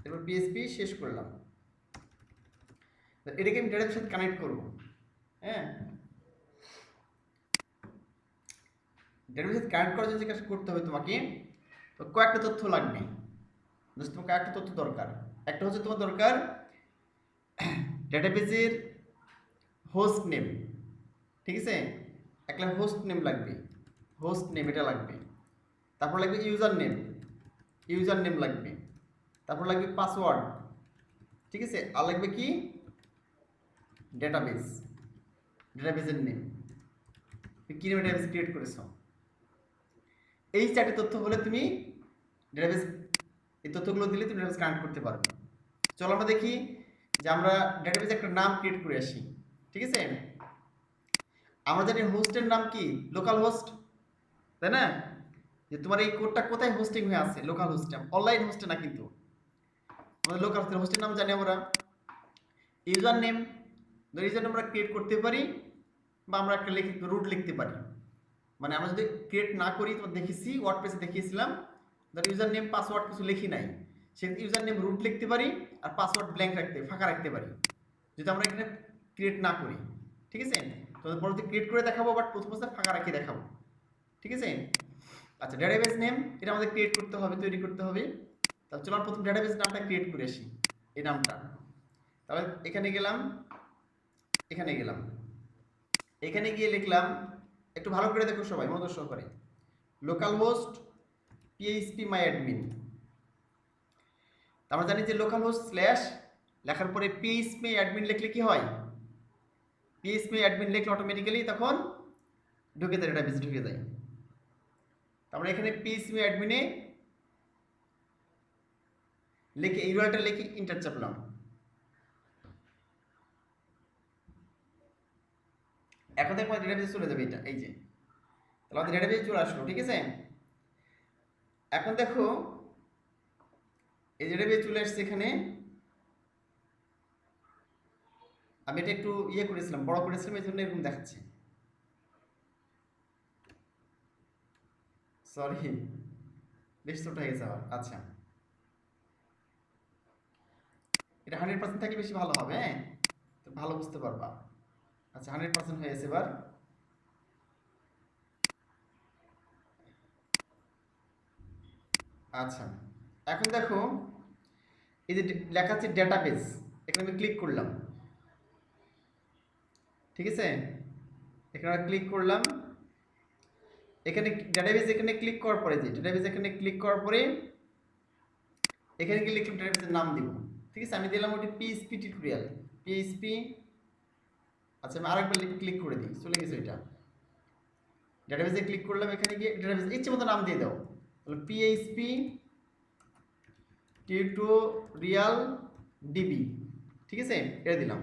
এরপর পিএইচপি শেষ করলাম, এটাকে আমি ডেটার সাথে কানেক্ট করবো, হ্যাঁ। ডেটার সাথে কানেক্ট করার জন্য যে কাজ করতে হবে তোমাকে, তো কয়েকটা তথ্য লাগবে, তোমার কয়েকটা তথ্য দরকার। একটা হচ্ছে তোমার দরকার ডেটাবেজের হোস্ট নেম, ঠিক আছে, একটা হোস্ট নেম লাগবে, হোস্ট নেম এটা লাগবে, তারপর লাগবে ইউজার নেম লাগবে, তারপর লাগবে পাসওয়ার্ড, ঠিক আছে, আর লাগবে কি ডেটাবেজের নেম, কি নামে ডেটাবেজ ক্রিয়েট করেছো, এই চারটি তথ্য হলে তুমি ডেটাবেজ, এই তথ্যগুলো দিলে তুমি ডেটাবেজ কানেক্ট করতে পারবে। চলো আমরা দেখি যে আমরা ডেটাবেজে একটা নাম ক্রিয়েট করে আসি। ঠিক আছে? আমরা জানি হোস্টের নাম কি, লোকাল হোস্ট, তাই না? যে তোমার এই কোডটা কোথায় হোস্টিং হয়ে আছে, লোকাল হোস্টে, অনলাইন হোস্টে না, কিন্তু আমাদের লোকাল হোস্টের নাম জানি আমরা। ইউজার নেম, ইউজার নেম আমরা ক্রিয়েট করতে পারি, বা আমরা একটা রুট লিখতে পারি, মানে আমরা যদি ক্রিয়েট না করি, তোমার দেখেছি ওয়ার্ডপ্রেসে দেখিয়েছিলাম, ধর ইউজার নেম পাসওয়ার্ড কিছু লিখি নাই, সেক্ষেত্রে ইউজার নেম রুট লিখতে পারি, আর পাসওয়ার্ড ব্ল্যাঙ্ক ফাঁকা রাখতে পারি, যদি আমরা এখানে ক্রিয়েট না করি। ঠিক আছে? তো পরবর্তী ক্রিয়েট করে দেখাবো, বাট প্রথম অবস্থায় ফাঁকা রাখিয়ে দেখাবো। ঠিক আছে? আচ্ছা, ডেটাবেস নেম এটা আমাদের ক্রিয়েট করতে হবে, তৈরি করতে হবে। তাহলে চলো প্রথম ডেটাবেস নামটা ক্রিয়েট করে আসি, এই নামটা। তাহলে এখানে গেলাম, এখানে গেলাম, এখানে গিয়ে লিখলাম, একটু ভালো করে দেখো সবাই মনোযোগ সহকারে, লোকাল হোস্ট পিএইচপি মাই অ্যাডমিন। আমরা জানি যে লোকাল হোস্ট স্ল্যাশ লেখার পরে পিএইচপি অ্যাডমিন লিখলে কি হয়, পিএইচপি অ্যাডমিন লিখলে অটোমেটিক্যালি তখন ঢুকে যায়, ডেটাবেসে ঢুকে যায়। তারপরে এখানে পিএইচপি অ্যাডমিনে লিখে ইউআরএলটা লিখে ইন্টার চাপলাম। এখন দেখো ডেটাবেসে চলে যাবে এটা, এই যে তাহলে আমাদের ডেটাবেসে চলে আসলো, ঠিক আছে। এখন দেখো এই ডেটাবেসে চলে আসছে, এখানে আমি এটা একটু ইয়ে করেছিলাম, বড় করেছিলাম, এই জন্য এরকম দেখাচ্ছে, সরি বেশ ছোট হয়ে গেছে আবার। আচ্ছা এটা 100% থাকলে বেশি ভালো হবে, হ্যাঁ তো ভালো বুঝতে পারবা। আচ্ছা 100% হয়ে গেছে এবার। আচ্ছা এখন দেখো এই যে লেখা আছে ডেটাবেস, এখানে আমি ক্লিক করলাম, ঠিক আছে, এখানে ক্লিক করলাম। এখানে ডেটাবেস এখানে ক্লিক করার পরে, যে ডেটাবেস এখানে ক্লিক করার পরে এখানে কি লিখলাম, ডেটাবেসের নাম দিব, ঠিক আছে। আমি দিলাম ওটি পিএইচপি টিউটোরিয়াল, পিএইচপি। আচ্ছা আমি আরেকবার ক্লিক করে দিই, চলে গেছে এটা। ডেটাবেসে ক্লিক করলাম, এখানে গিয়ে ডেটাবেস ইচ্ছে মতো নাম দিয়ে দাও, তাহলে পিএইচপি টিউটোরিয়াল ডিবি, ঠিক আছে, এটা দিলাম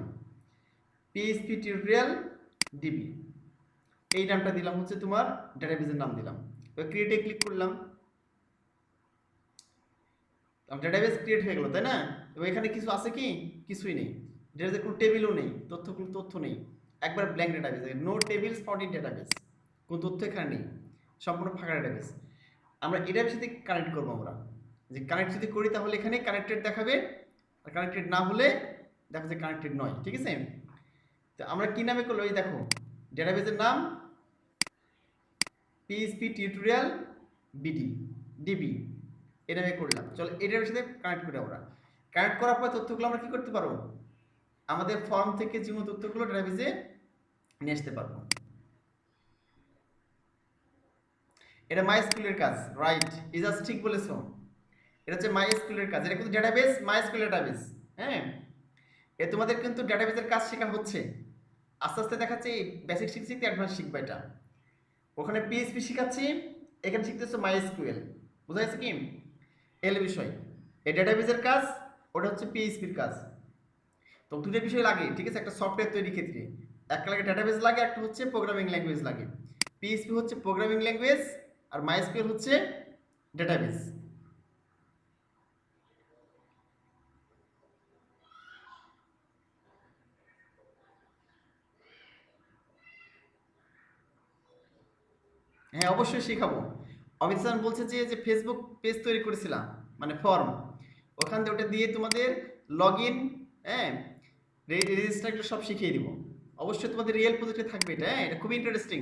পিএইচপি টিউটোরিয়াল ডিবি, এই নামটা দিলাম হচ্ছে তোমার ডেটাবেসের নাম দিলাম। এবার ক্রিয়েটে ক্লিক করলাম, ডেটাবেস ক্রিয়েট হয়ে গেল, তাই না। এবার এখানে কিছু আছে কি, কিছুই নেই, ডেটাবেসে কোনো টেবিলও নেই, তথ্য নেই, একবার blank database, no tables found in database, কোনো তথ্য এখানে নেই, সম্পূর্ণ ফাঁকা ডেটাবেস। আমরা এটার সাথে কানেক্ট করবো, আমরা যে কানেক্ট যদি করি তাহলে এখানে কানেক্টেড দেখাবে, আর কানেক্টেড না হলে দেখা যায় কানেক্টেড নয়, ঠিক আছে। তো আমরা কি নামে করলো, এই দেখো ডেটাবেসের নাম পিএইচপি টিউটোরিয়াল ডিবি, এটা আমি করলাম। চলো এটার সাথে কানেক্ট করি, আমরা কানেক্ট করার পর তথ্যগুলো আমরা কি করতে পারবো, আমাদের ফর্ম থেকে যে তথ্যগুলো ডেটাবেসে নিয়ে আসতে পারবো। এটা মাইস্কুলের কাজ, রাইট, ইজাজ ঠিক বলেছো, এটা হচ্ছে মাইস্কুলের কাজ, এটা কিন্তু ডেটাবেস, মাইস্কুলের ডেটাবেস, হ্যাঁ। এ তোমাদের কিন্তু ডেটাবেসের কাজ শেখা হচ্ছে, আস্তে আস্তে দেখাচ্ছে বেসিক শিখছি, অ্যাডভান্স শিখবা এটা। ওখানে পিএইচপি শিখাচ্ছি, এখানে শিখতেছো মাইএসকিউএল, বুঝা গেছে কি এল বিষয়। এই ডেটাবেসের কাজ, ওটা হচ্ছে পিএইচপির কাজ। তো দুটো বিষয় লাগে, ঠিক আছে, একটা সফটওয়্যার তৈরির ক্ষেত্রে একটা লাগে ডেটাবেস লাগে, একটা হচ্ছে প্রোগ্রামিং ল্যাঙ্গুয়েজ লাগে। পিএইচপি হচ্ছে প্রোগ্রামিং ল্যাঙ্গুয়েজ, আর মাইএসকিউএল হচ্ছে ডেটাবেস। হ্যাঁ অবশ্যই শেখাবো। অমিত স্যার বলছে যে ফেসবুক পেজ তৈরি করেছিলাম, মানে ফর্ম, ওখান থেকে ওটা দিয়ে তোমাদের লগ ইন, হ্যাঁ রেজিস্টার সব শিখিয়ে দিব। অবশ্যই তোমাদের রিয়েল প্রজেক্টে থাকবে এটা, হ্যাঁ এটা খুবই ইন্টারেস্টিং।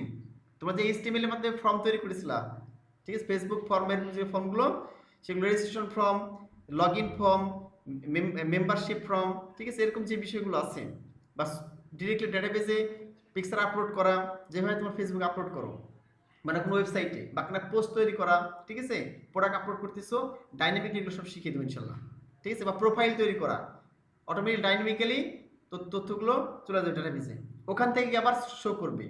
তোমরা যে এইচটিএমএল এর মাধ্যমে ফর্ম তৈরি করেছিলা, ঠিক আছে, ফেসবুক ফর্মের যে ফর্মগুলো, সেগুলো registration form, log in form, membership form, ঠিক আছে, এরকম যে বিষয়গুলো আছে, বা ডিরেক্টলি ডেটাবেসে পিকচার আপলোড করা, যেভাবে তোমার ফেসবুক আপলোড করো, মানে কোনো ওয়েবসাইটে বা কোনো পোস্ট তৈরি করা, ঠিক আছে, প্রোডাক্ট আপলোড করতেছো, ডাইনামিক এগুলো সব শিখিয়ে দেবো ইনশাল্লাহ, ঠিক আছে, বা প্রোফাইল তৈরি করা, অটোমেটিক ডাইনামিক্যালি তথ্যগুলো চলে যাবে ডেটাবেসে, ওখান থেকে আবার শো করবে,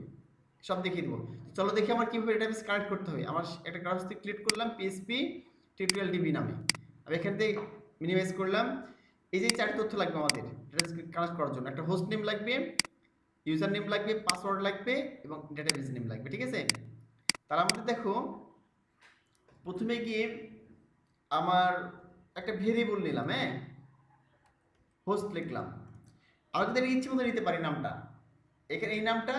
সব দেখিয়ে দেবো। চলো দেখি আমার কীভাবে ডেটাবেস কানেক্ট করতে হবে। আমার একটা কাগজ থেকে ক্লিক করলাম পিএইচপি টিউটোরিয়াল ডিবি নামে, আমি এখান থেকে মিনিমাইজ করলাম। এই যে চারটি তথ্য লাগবে আমাদের ডেটাবেস কানেক্ট করার জন্য, একটা হোস্ট নেম লাগবে, ইউজার নেম লাগবে, পাসওয়ার্ড লাগবে, এবং ডেটাবেস নেম লাগবে, ঠিক আছে। তার মধ্যে দেখো প্রথমে গিয়ে আমার একটা ভেরিয়েবল নিলাম, হ্যাঁ হোস্ট লিখলাম, আমি কিন্তু ইচ্ছে মতো নিতে পারি নামটা, এখানে এই নামটা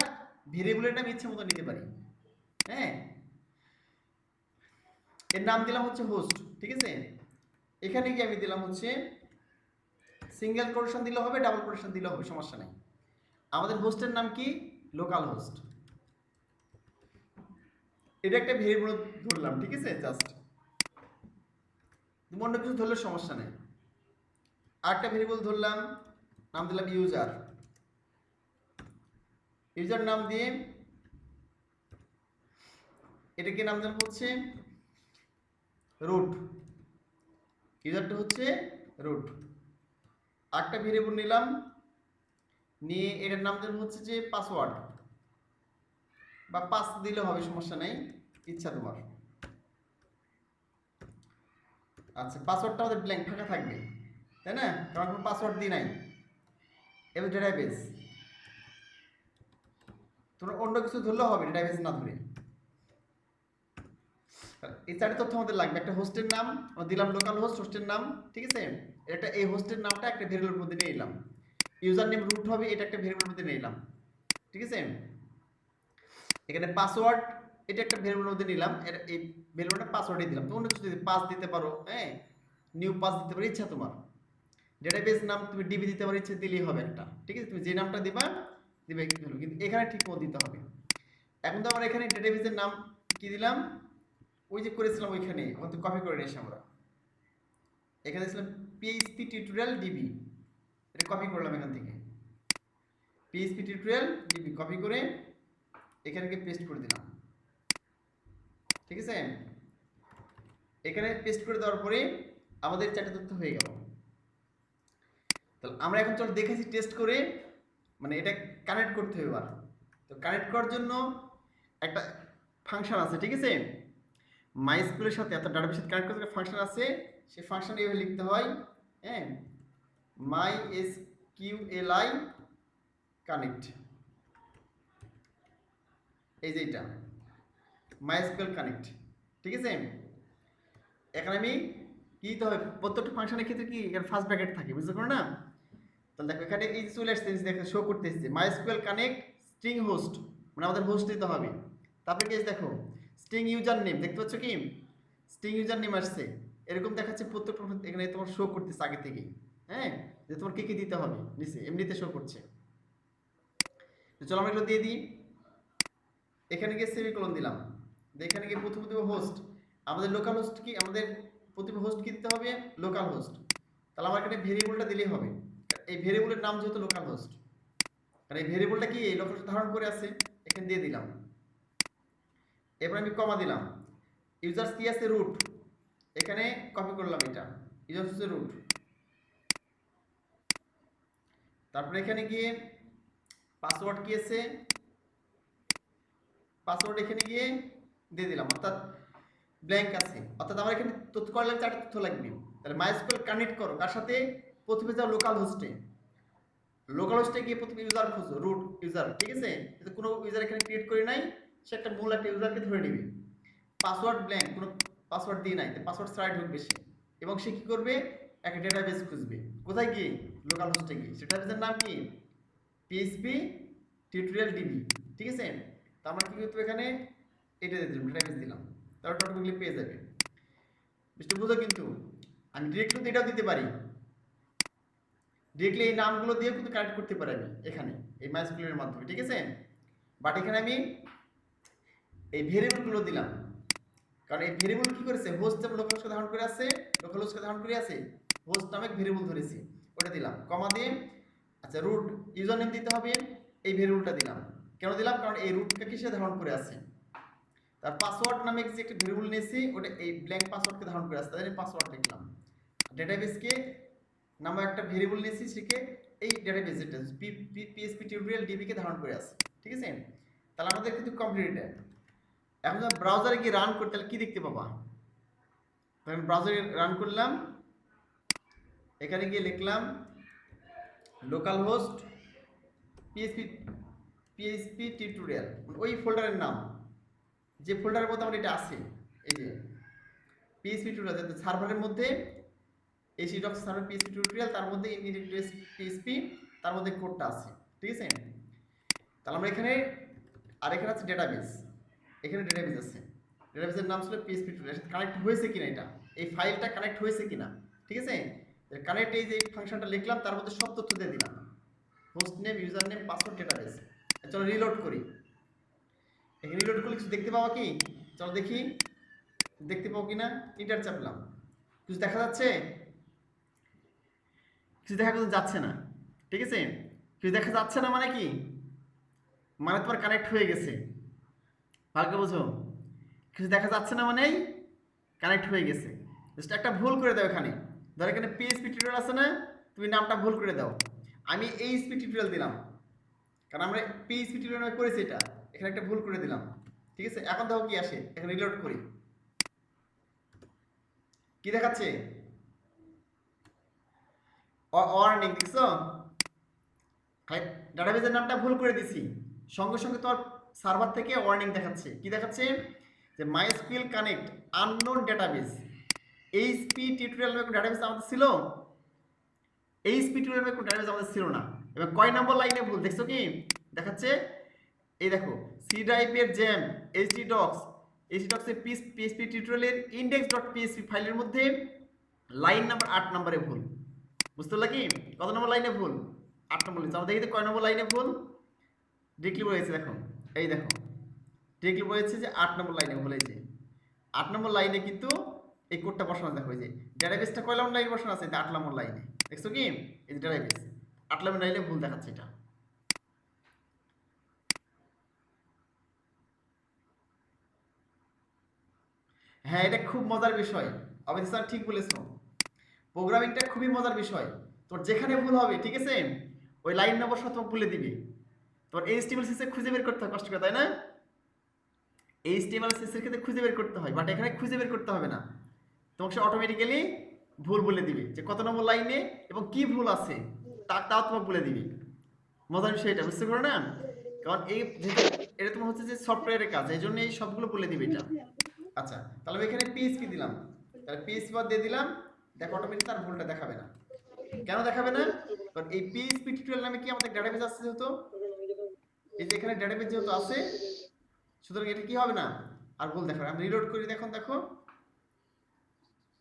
ভেরিয়েবলের নাম ইচ্ছে মতো নিতে পারি, হ্যাঁ এর নাম দিলাম হচ্ছে হোস্ট, ঠিক আছে। এখানে গিয়ে আমি দিলাম হচ্ছে সিঙ্গেল কোটেশন দিলে হবে, ডাবল কোটেশন দিলে হবে, সমস্যা নেই। আমাদের হোস্টের নাম কি, লোকাল হোস্ট, এটা একটা ভেরিয়েবল ধরলাম, ঠিক আছে, জাস্ট অন্য কিছু ধরলে সমস্যা নেই। আরেকটা ভেরিয়েবল ধরলাম, নাম দিলাম ইউজার, ইউজার নাম দিয়ে এটাকে নাম দিলাম হচ্ছে রুট, ইউজারটা হচ্ছে রুট। আরেকটা ভেরিয়েবল নিলাম, নিয়ে এটার নাম দিলাম হচ্ছে যে পাসওয়ার্ড, বা পাস দিলে হবে, সমস্যা নেই, ইচ্ছা তোমার। আচ্ছা পাসওয়ার্ডটা আমাদের ব্ল্যাঙ্ক ফাঁকা থাকবে, তাই না? কারণ কোনো পাসওয়ার্ড দিই নাই। এবার ডেটাবেস, তোমরা অন্য কিছু ধরলেও হবে ডেটাবেস না ধরে। এই চারটি তথ্য আমাদের লাগবে। একটা হোস্টের নাম আমরা দিলাম, লোকাল হোস্ট, হোস্টের নাম, ঠিক আছে? এটা এই হোস্টের নামটা একটা ভেরিয়েবলের মধ্যে নিয়ে নিলাম। ইউজার নেম রুট হবে, এটা একটা ভেরিয়েবলের মধ্যে নিয়ে নিলাম, ঠিক আছে? এখানে পাসওয়ার্ড, এটা একটা ভেরিয়েবলের মধ্যে নিলাম, এই ভেরিয়েবলটা পাসওয়ার্ডে দিলাম। তোমরা কিছু যদি পাস দিতে পারো, হ্যাঁ, নিউ পাস দিতে পারো, ইচ্ছা তোমার। ডেটাবেস নাম তুমি ডিবি দিতে পারো, ইচ্ছা দিলেই হবে একটা, ঠিক আছে? তুমি যে নামটা দিবা দিবে, কিন্তু এখানে ঠিক মতো দিতে হবে। এখন তো আমরা এখানে ডেটাবেসের নাম কি দিলাম, ওই যে করেছিলাম ওইখানে, এখন তো কপি করে নিয়েছি আমরা। এখানে ছিলাম PHP টিউটোরিয়াল ডিবি, এটা কপি করলাম এখান থেকে। PHP টিউটোরিয়াল ডিবি কপি করে এখানে পেস্ট করে দিলাম, ঠিক আছে? এখানে পেস্ট করে দেওয়ার পরে আমাদের চারটে তথ্য হয়ে গেল। তাহলে আমরা এখন চল দেখেছি টেস্ট করে, মানে এটা কানেক্ট করতে হবে এবার। তো কানেক্ট করার জন্য একটা ফাংশন আছে, ঠিক আছে? মাইস্কুলের সাথে অর্থাৎ ডাটাবেসের সাথে কানেক্ট করতে একটা ফাংশন আছে, সেই ফাংশন এইভাবে লিখতে হয়, হ্যাঁ, MySQLi কানেক্ট, এই যে এটা MySQL কানেক্ট, ঠিক আছে? এখানে আমি কি দিতে হবে, প্রত্যেকটা ফাংশনের ক্ষেত্রে কি এখানে ফার্স্ট ব্র্যাকেট থাকে, বুঝতে পারো না? তাহলে দেখো এখানে এই চলে আসছে, দেখো শো করতে এসেছে MySQL কানেক্ট স্ট্রিং হোস্ট, মানে আমাদের হোস্ট দিতে হবে। তারপরে কি দেখো স্ট্রিং ইউজার নেম, দেখতে পাচ্ছ কি স্ট্রিং ইউজার নেম আসছে, এরকম দেখাচ্ছে প্রত্যেক এখানে তোমার শো করতেছে আগে থেকেই, হ্যাঁ, যে তোমার কি কি দিতে হবে নিচে এমনিতে শো করছে। তো চলো আমরা এগুলো দিয়ে দিই। এখানে গিয়ে সেমিকোলন দিলাম, এখানে গিয়ে প্রথম দেবো হোস্ট, আমাদের লোকাল হোস্ট কি, আমাদের প্রথমে হোস্ট কি দিতে হবে, লোকাল হোস্ট। তাহলে আমার এখানে ভেরিয়েবলটা দিলেই হবে, এই ভেরিয়েবলের নাম যেহেতু লোকাল হোস্ট, কারণ এই ভেরিয়েবলটা কি এই লোকাল হোস্ট ধারণ করে আছে, এখানে দিয়ে দিলাম। এরপর আমি কমা দিলাম, ইউজার্স কি আছে রুট, এখানে কপি করলাম এটা, ইউজার্স হচ্ছে রুট। তারপরে এখানে গিয়ে পাসওয়ার্ড কি আছে, পাসওয়ার্ড এখানে গিয়ে দিয়ে দিলাম, অর্থাৎ ব্ল্যাঙ্ক আছে, অর্থাৎ আমার এখানে তথ্য করলে চারটা তথ্য লাগবে। তাহলে MySQL কানেক্ট করো কার সাথে, প্রথমে যাও লোকাল হোস্টে, লোকাল হোস্টে গিয়ে প্রথমে ইউজার খুঁজো, রুট ইউজার, ঠিক আছে? যদি কোনো ইউজার এখানে ক্রিয়েট করে নাই, সে একটা মূল একটা ইউজারকে ধরে নেবে। পাসওয়ার্ড ব্ল্যাঙ্ক, কোনো পাসওয়ার্ড দিয়ে নাই, পাসওয়ার্ড ছাড়াই ঢুকবে সে, এবং সে কি করবে, একটা ডেটাবেস খুঁজবে, কোথায় গিয়ে, লোকাল হোস্টে গিয়ে। সেটা ডেটাবেসের নাম কি, PHP টিউটোরিয়াল ডিবি, ঠিক আছে? তো আমরা কি করতে এখানে এটা দিয়ে দিলাম, ডেটাবেস দিলাম, তারপর অটোমেটিক্যালি পেয়ে যাবে। বুঝতে বুঝো, কিন্তু আমি ডিরেক্টলি তো এটাও দিতে পারি, ডিরেক্টলি এই নামগুলো দিয়ে কিন্তু কানেক্ট করতে পারি আমি এখানে এই MySQL এর মাধ্যমে, ঠিক আছে? বাট এখানে আমি এই ভেরিয়েবলগুলো দিলাম, কারণ এই ভেরিয়েবল কি করেছে, হোস্ট যেমন লোকাল হোস্টকে ধারণ করে আছে, লোকাল হোস্টকে ধারণ করে আছে, হোস্ট নামে ভেরিয়েবল ধরেছি, ওটা দিলাম কমা দিয়ে। আচ্ছা, রুট ইউজার নেম দিতে হবে, এই ভেরিয়েবলটা দিলাম। কেন দিলাম, কারণ এই রুটকে কিসে ধারণ করে আছে। তার পাসওয়ার্ড নামে যে একটা ভেরিয়েবল নিয়েছি, ওটা এই ব্ল্যাঙ্ক পাসওয়ার্ডকে ধারণ করে আছে, তাই পাসওয়ার্ড লিখলাম। ডেটাবেসকে নামে একটা ভেরিয়েবল নিয়েছি, সেকে এই ডেটাবেস এটা PHP টিউটোরিয়াল ডিবি কে ধারণ করে আছে, ঠিক আছে? তাহলে আমাদের কিন্তু কমপ্লিট এটা। এখন যখন ব্রাউজারে গিয়ে রান করতে, তাহলে কি দেখতে পাবা, তখন ব্রাউজারে রান করলাম, এখানে গিয়ে লিখলাম লোকাল হোস্ট PHP টিউটোরিয়াল, ওই ফোল্ডারের নাম, যে ফোল্ডারের মধ্যে আমার এটা আছে, এই যে PHP টিউটোরিয়াল, যাতে সার্ভারের মধ্যে htdocs server PHP tutorial, তার মধ্যে ইনডিরেক্ট PHP, তার মধ্যে কোডটা আছে, ঠিক আছে? তাহলে আমরা এখানে, আর এখানে আছে ডেটাবেস, এখানে ডেটাবেস আছে, ডেটাবেসের নাম ছিল PHP টিউটোরিয়াল, কানেক্ট হয়েছে কিনা, এটা এই ফাইলটা কানেক্ট হয়েছে কিনা, ঠিক আছে? কানেক্ট, এই যে ফাংশনটা লিখলাম, তার মধ্যে সব তথ্য দিয়ে দিলাম, host name, user name, password, database. চলো রিলোড করি, এখানে রিলোড করলে কিছু দেখতে পাওয়া কি, চলো দেখি দেখতে পাবো কিনা। ইন্টার চাপলাম, কিছু দেখা যাচ্ছে, কিছু দেখা যাচ্ছে না, ঠিক আছে? কিছু দেখা যাচ্ছে না মানে কি, মানে তোমার কানেক্ট হয়ে গেছে, ভালো বুঝো, কিছু দেখা যাচ্ছে না মানেই কানেক্ট হয়ে গেছে। জাস্ট একটা ভুল করে দাও এখানে, ধর এখানে PHP টিউটোরিয়াল আছে না, তুমি নামটা ভুল করে দাও, আমি HP টিউটোরিয়াল দিলাম, কারণ আমরা PHP টিউটোরিয়াল করেছি এটা, এখানে একটা ভুল করে দিলাম, ঠিক আছে? এখন দেখো কি আসে, এখানে রিলোড করি, কি দেখাচ্ছে, ওয়ার্নিং দেখছো, ডাটাবেসের নামটা ভুল করে দিছি, সঙ্গে সঙ্গে তোমার সার্ভার থেকে ওয়ার্নিং দেখাচ্ছে, কি দেখাচ্ছে যে MySQL connect unknown database. HP tutorial নামে কোনো ডাটাবেস আমাদের ছিল, এইচপি টিউটোরিয়াল নামে কোনো ডাটাবেস আমাদের ছিল না। এবং কয় নম্বর লাইনে ভুল দেখছো কি দেখাচ্ছে, এই দেখো সি ড্রাইভের জ্যাম এইচডি ডক্স, এইচডি ডক্সের পিএসপি টিউটোরিয়ালের ইন্ডেক্স ডট পিএসপি ফাইলের মধ্যে লাইন নাম্বার 8 নম্বরে ভুল। বুঝতে পারলা কি কত নম্বর লাইনে ভুল? 8 নম্বর লাইন। আমরা দেখি তো কয় নম্বর লাইনে ভুল। ডিরেক্টলি বলেছে দেখো, এই দেখো ডিরেক্টলি বলেছে যে 8 নম্বর লাইনে ভুল। এই যে 8 নম্বর লাইনে কিন্তু এই কোডটা বসানো, দেখো এই যে ডেটাবেসটা কয় নম্বর লাইনে বসানো আছে, 8 নম্বর লাইনে। দেখছো কি এই যে ডেটাবেস 8 নম্বর লাইনে ভুল দেখাচ্ছে এটা। হ্যাঁ, এটা খুব মজার বিষয়, অমিত স্যার ঠিক বলেছো, প্রোগ্রামিংটা খুবই মজার বিষয়। তোর যেখানে ভুল হবে ঠিক আছে, ওই লাইন নম্বর সহ তোমাকে বলে দিবে। তোর এইচটিএমএল সিএসএস খুঁজে বের করতে হয় কষ্ট করে, তাই না? এইচটিএমএল সিএসএস এর ক্ষেত্রে খুঁজে বের করতে হয়, বাট এখানে খুঁজে বের করতে হবে না, তোমাকে সে অটোমেটিক্যালি ভুল বলে দিবে যে কত নম্বর লাইনে এবং কি ভুল আছে তাও তোমাকে বলে দিবে। মজার বিষয় এটা, বুঝতে পারো না? কারণ এই এটা তোমার হচ্ছে যে সফটওয়্যারের কাজ, এই জন্য এই সবগুলো বলে দিবে এটা। আচ্ছা, তাহলে আমি এখানে পিএইচপি দিলাম, তাহলে পিএইচপি বাদ দিয়ে দিলাম, দেখো অটোমেটিক তার ভুলটা দেখাবে না। কেন দেখাবে না? কারণ এই পিএইচপি টিউটোরিয়াল নামে কি আমাদের ডাটাবেস আছে যেহেতু, এই যে এখানে ডাটাবেস যেহেতু আছে, সুতরাং এটা কি হবে না আর ভুল দেখাবে। আমি রিলোড করি, দেখুন দেখো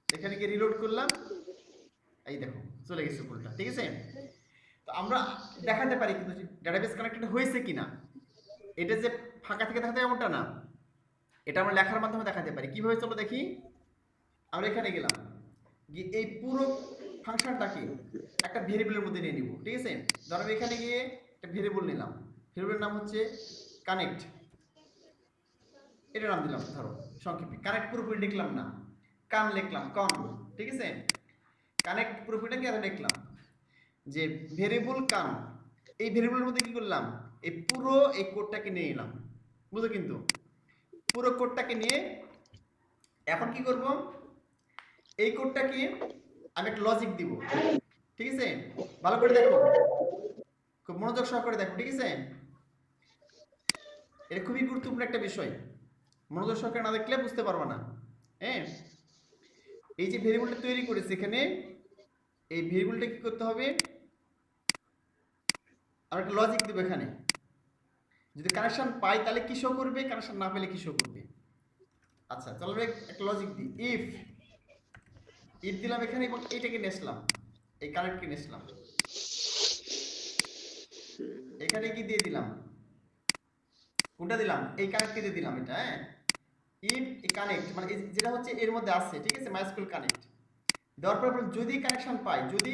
এখানে গিয়ে রিলোড করলাম, এই দেখো চলে গেছে ভুলটা, ঠিক আছে? তো আমরা দেখাতে পারি কিন্তু ডাটাবেস কানেক্টেড হয়েছে কিনা, এটা যে ফাঁকা থেকে দেখাতে এমনটা না, এটা আমরা লেখার মাধ্যমে দেখাতে পারি। কিভাবে চলো দেখি। আমরা এখানে গেলাম, গিয়ে এই পুরো ফাংশনটাকে একটা ভেরিয়েবলের মধ্যে নিয়ে নিব, ঠিক আছে? ধরো আমি এখানে গিয়ে একটা ভেরিয়েবল নিলাম, ভেরিয়েবলের নাম হচ্ছে কানেক্ট, এটা নাম দিলাম ধরো সংক্ষেপে। কানেক্ট পুরোপুরি লিখলাম না, কান লিখলাম, কন, ঠিক আছে? কানেক্ট পুরোপুরিটাকে এত লিখলাম যে ভেরিয়েবল কান। এই ভেরিয়েবলের মধ্যে কি করলাম, এই পুরো এই কোডটাকে নিয়ে নিলাম, বুঝো? কিন্তু পুরো কোডটাকে নিয়ে এখন কি করব, এই কোডটাকে আমি একটা লজিক দিব, ঠিক আছে? ভালো করে দেখো, খুব মনোযোগ সহকারে দেখো, ঠিক আছে? এটা খুবই গুরুত্বপূর্ণ একটা বিষয়, মনোযোগ সহকারে না দেখলে বুঝতে পারবো না। হ্যাঁ, এই যে ভেরিয়েবলটা তৈরি করেছে এখানে, এই ভেরিয়েবলটা কি করতে হবে, আমরা একটা লজিক দেব এখানে। যদি কানেকশন পাই তাহলে কি শো করবে, কানেকশন না পেলে কি শো করবে। আচ্ছা চলো আমরা একটা লজিক দিই, ইফ ইফ দিলাম এখানে এবং এইটাকে নেসলাম, এই কানেক্টকে নেসলাম, এখানে কি দিয়ে দিলাম, কোনটা দিলাম, এই কানেক্টকে দিয়ে দিলাম এটা। হ্যাঁ, ইফ এই কানেক্ট মানে যেটা হচ্ছে এর মধ্যে আছে, ঠিক আছে? মাইস্কুয়েল কানেক্ট দেওয়ার পর যদি কানেকশন পাই, যদি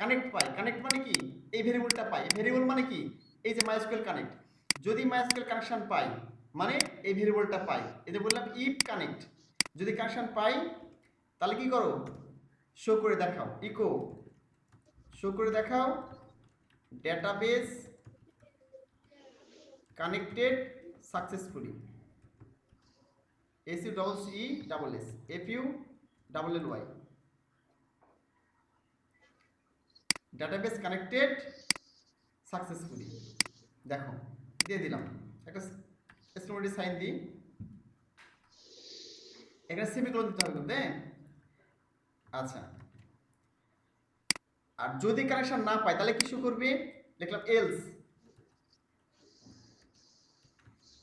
কানেক্ট পাই, কানেক্ট মানে কি এই ভেরিয়েবলটা পাই, ভেরিয়েবল মানে কি এই যে মাইস্কুয়েল কানেক্ট, যদি মাইস্কুয়েল কানেকশন পাই মানে এই ভেরিয়েবলটা পাই, এটা বললাম ইফ কানেক্ট। যদি কানেকশন পাই তাহলে কি করো, শো করে দেখাও, ইকো শো করে দেখাও database connected successfully, SUCCESS database connected successfully. দেখো দিয়ে দিলাম একটা এক্সক্লেমেটরি সাইন দিই, এখানে সেমিকোলন দিতে হবে কিন্তু। আচ্ছা, আর যদি কানেকশন না পাই তাহলে কিছু করবে, লিখলাম এলস,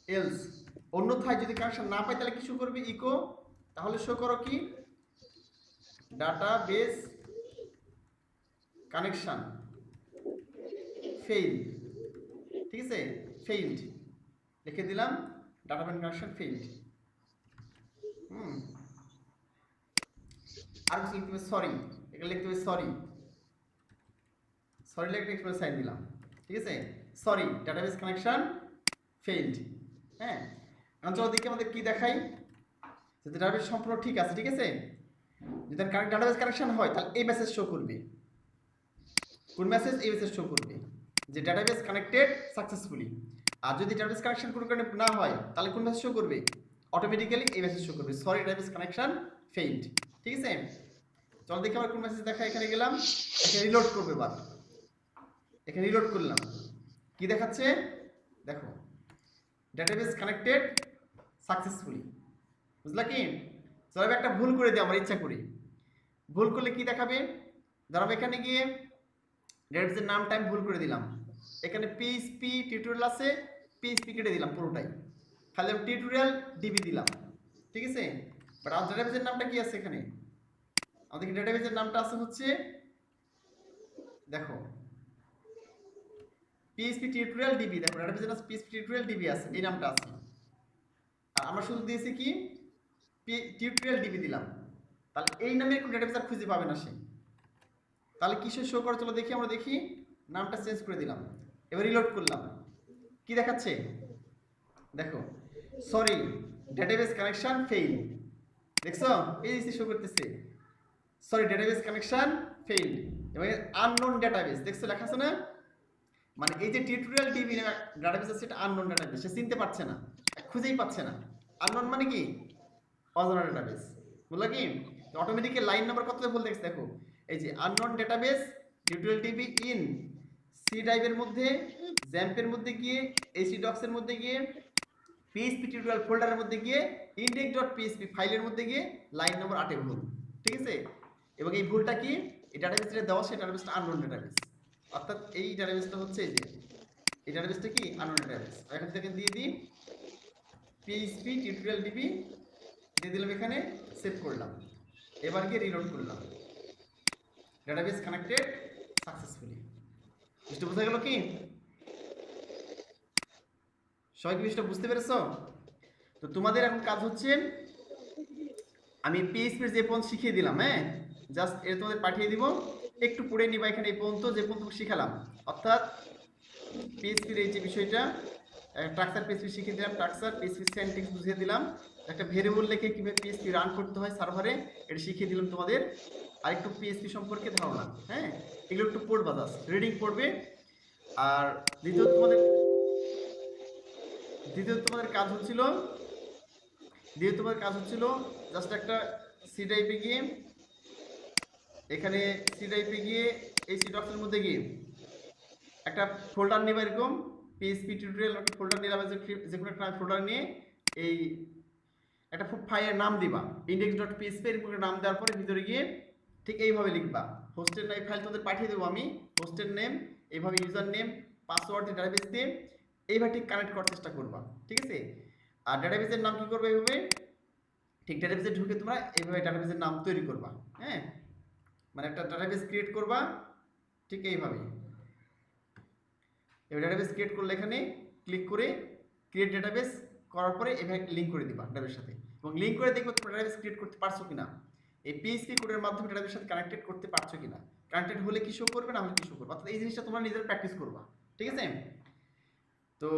এলস অন্যথায় যদি কানেকশন না পাই তাহলে কিছু করবে, ইকো, তাহলে শো করো কি ডাটাবেস কানেকশন ফেইল, ঠিক আছে? ফেইল্ড লিখে দিলাম, ডাটাবেস কানেকশন ফেইল্ড। আর কিছু লিখতে হবে, সরি, এখানে লিখতে হবে সরি, সরি লিখে একটা সাইন দিলাম, ঠিক আছে? Sorry database connection failed. হ্যাঁ, এখন চলো দেখি আমাদের কি দেখাই, যদি ডাটাবেস সম্পূর্ণ ঠিক আছে, ঠিক আছে? যদি ডাটাবেস কানেকশন হয় তাহলে এই মেসেজ শো করবে, কোন মেসেজ, এই মেসেজ শো করবে যে ডাটাবেস কানেক্টেড সাকসেসফুলি। আর যদি ডাটাবেস কানেকশন কোনো কারণে না হয় তাহলে কোন মেসেজ শো করবে, অটোমেটিক্যালি এই মেসেজ শো করবে, সরি ডাটাবেস কানেকশন ফেইল্ড, ঠিক আছে? চলো দেখি আবার কোন মেসেজ দেখা, এখানে গেলাম, এখানে রিলোড করবে এবার, এখানে রিলোড করলাম, কি দেখাচ্ছে দেখো, ডেটাবেস কানেক্টেড সাকসেসফুলি, বুঝলা কি? চলো আমি একটা ভুল করে দিই আমার ইচ্ছা করি, ভুল করলে কি দেখাবে, ধরো আমি এখানে গিয়ে ডেটাবেসের নামটা আমি ভুল করে দিলাম, এখানে পিএইচপি টিউটোরিয়াল আছে, পিএইচপি কেটে দিলাম পুরোটাই, খালি আমি টিউটোরিয়াল ডিবি দিলাম, ঠিক আছে? বাট আমার ডেটাবেসের নামটা কি আছে এখানে, আমাদের ডেটাবেসের নামটা আছে হচ্ছে দেখো পিএইচপি টিউটোরিয়াল ডিবি, দেখো ডেটাবেসের নাম পিএইচপি টিউটোরিয়াল ডিবি আছে, এই নামটা আছে, আর আমরা শুধু দিয়েছি কি টিউটোরিয়াল ডিবি দিলাম, তাহলে এই নামের কোন ডেটাবেস আর খুঁজে পাবে না সে, তাহলে কিসের শো করে চলো দেখি, আমরা দেখি, নামটা চেঞ্জ করে দিলাম, এবার রিলোড করলাম, কি দেখাচ্ছে দেখো, সরি ডেটাবেস কানেকশন ফেইল, দেখছো এই যে শো করতেছে, সরি ডেটাবেস কানেকশন ফেইল, এবং আননোন ডেটাবেস, দেখছো লেখা আছে না, মানে এই যে টিউটোরিয়াল ডিবি ডেটাবেস আছে এটা আননোন ডেটাবেস, সে চিনতে পারছে না, খুঁজেই পাচ্ছে না, আননোন মানে কি অজানা ডেটাবেস, বুঝলা কি? অটোমেটিক্যালি লাইন নাম্বার কততে ভুল দেখছে দেখো, এই যে unknown database tutorial DB in C ড্রাইভের মধ্যে, জ্যাম্পের মধ্যে গিয়ে, এসি ডক্স এর মধ্যে গিয়ে, পিএইচপি টিউটোরিয়াল ফোল্ডারের মধ্যে গিয়ে, index.php ফাইলের মধ্যে গিয়ে লাইন নম্বর 8 এ ভুল, ঠিক আছে? এবং এই ভুলটা কি, এই ডাটাবেসটা দেওয়া, সেই ডাটাবেসটা আননোন ডাটাবেস, অর্থাৎ এই ডাটাবেসটা হচ্ছে এই যে এই ডাটাবেসটা কি আননোন ডাটাবেস, এখান থেকে দিয়ে দিই পিএইচপি টিউটোরিয়াল ডিবি দিয়ে দিলাম, এখানে সেভ করলাম, এবার গিয়ে রিলোড করলাম, ডাটাবেস কানেক্টেড সাকসেসফুলি, বুঝতে বোঝা গেল কি? সবাই কি বিষয়টা বুঝতে পেরেছো? তো তোমাদের এখন কাজ হচ্ছে, আমি পিএইচপির যে পর্যন্ত শিখিয়ে দিলাম, হ্যাঁ জাস্ট এটা তোমাদের পাঠিয়ে দিব, একটু পড়ে নিবা এখানে এই পর্যন্ত যে পর্যন্ত শিখালাম, অর্থাৎ পিএইচপির এই যে বিষয়টা, স্ট্রাকচার পিএইচপি শিখিয়ে দিলাম, স্ট্রাকচার পিএইচপি সিনট্যাক্স বুঝিয়ে দিলাম, একটা ভেরিয়েবল লিখে কিভাবে পিএইচপি রান করতে হয় সার্ভারে এটা শিখিয়ে দিলাম তোমাদের, আর একটু পিএইচপি সম্পর্কে ধারণা, হ্যাঁ এগুলো একটু পড়বা, জাস্ট রিডিং পড়বে। আর দ্বিতীয়ত তোমাদের কাজ হচ্ছিল জাস্ট একটা সি ড্রাইভে গিয়ে, এখানে সি ড্রাইভে গিয়ে এই সি ডক্সের মধ্যে গিয়ে একটা ফোল্ডার নেবে, এরকম পিএইচপি টিউটোরিয়াল একটা ফোল্ডার নিলাম, যে কোনো একটা ফোল্ডার নিয়ে এই একটা ফাইলের নাম দিবা, index.php এরকম একটা নাম দেওয়ার পরে ভিতরে গিয়ে ঠিক এইভাবে লিখবা, হোস্টের এই ফাইল তোমাদের পাঠিয়ে দেবো আমি, হোস্টের নেম এইভাবে, ইউজার নেম, পাসওয়ার্ড দিয়ে ডাটাবেস দিয়ে এইভাবে ঠিক কানেক্ট করার চেষ্টা করবা, ঠিক আছে? আর ডাটাবেসের নাম কি করবে, এইভাবে ঠিক ডাটাবেসে ঢুকে তোমরা এইভাবে ডাটাবেসের নাম তৈরি করবা, হ্যাঁ মানে একটা ডাটাবেস ক্রিয়েট করবা, ঠিক এইভাবে এবার ডাটাবেস ক্রিয়েট করলে এখানে ক্লিক করে ক্রিয়েট ডাটাবেস করার পরে এভাবে লিঙ্ক করে দিবা ডাটাবেসের সাথে, এবং লিঙ্ক করে দেখবে তোমরা ডাটাবেস ক্রিয়েট করতে পারছো কিনা, এই পিএইচপি কোডের মাধ্যমে ডাটাবেসের সাথে কানেক্টেড করতে পারছো কিনা, কানেক্টেড হলে কি শো করবে, না হলে কি শো করবে, অর্থাৎ এই জিনিসটা তোমরা নিজের প্র্যাকটিস করবা, ঠিক আছে? তো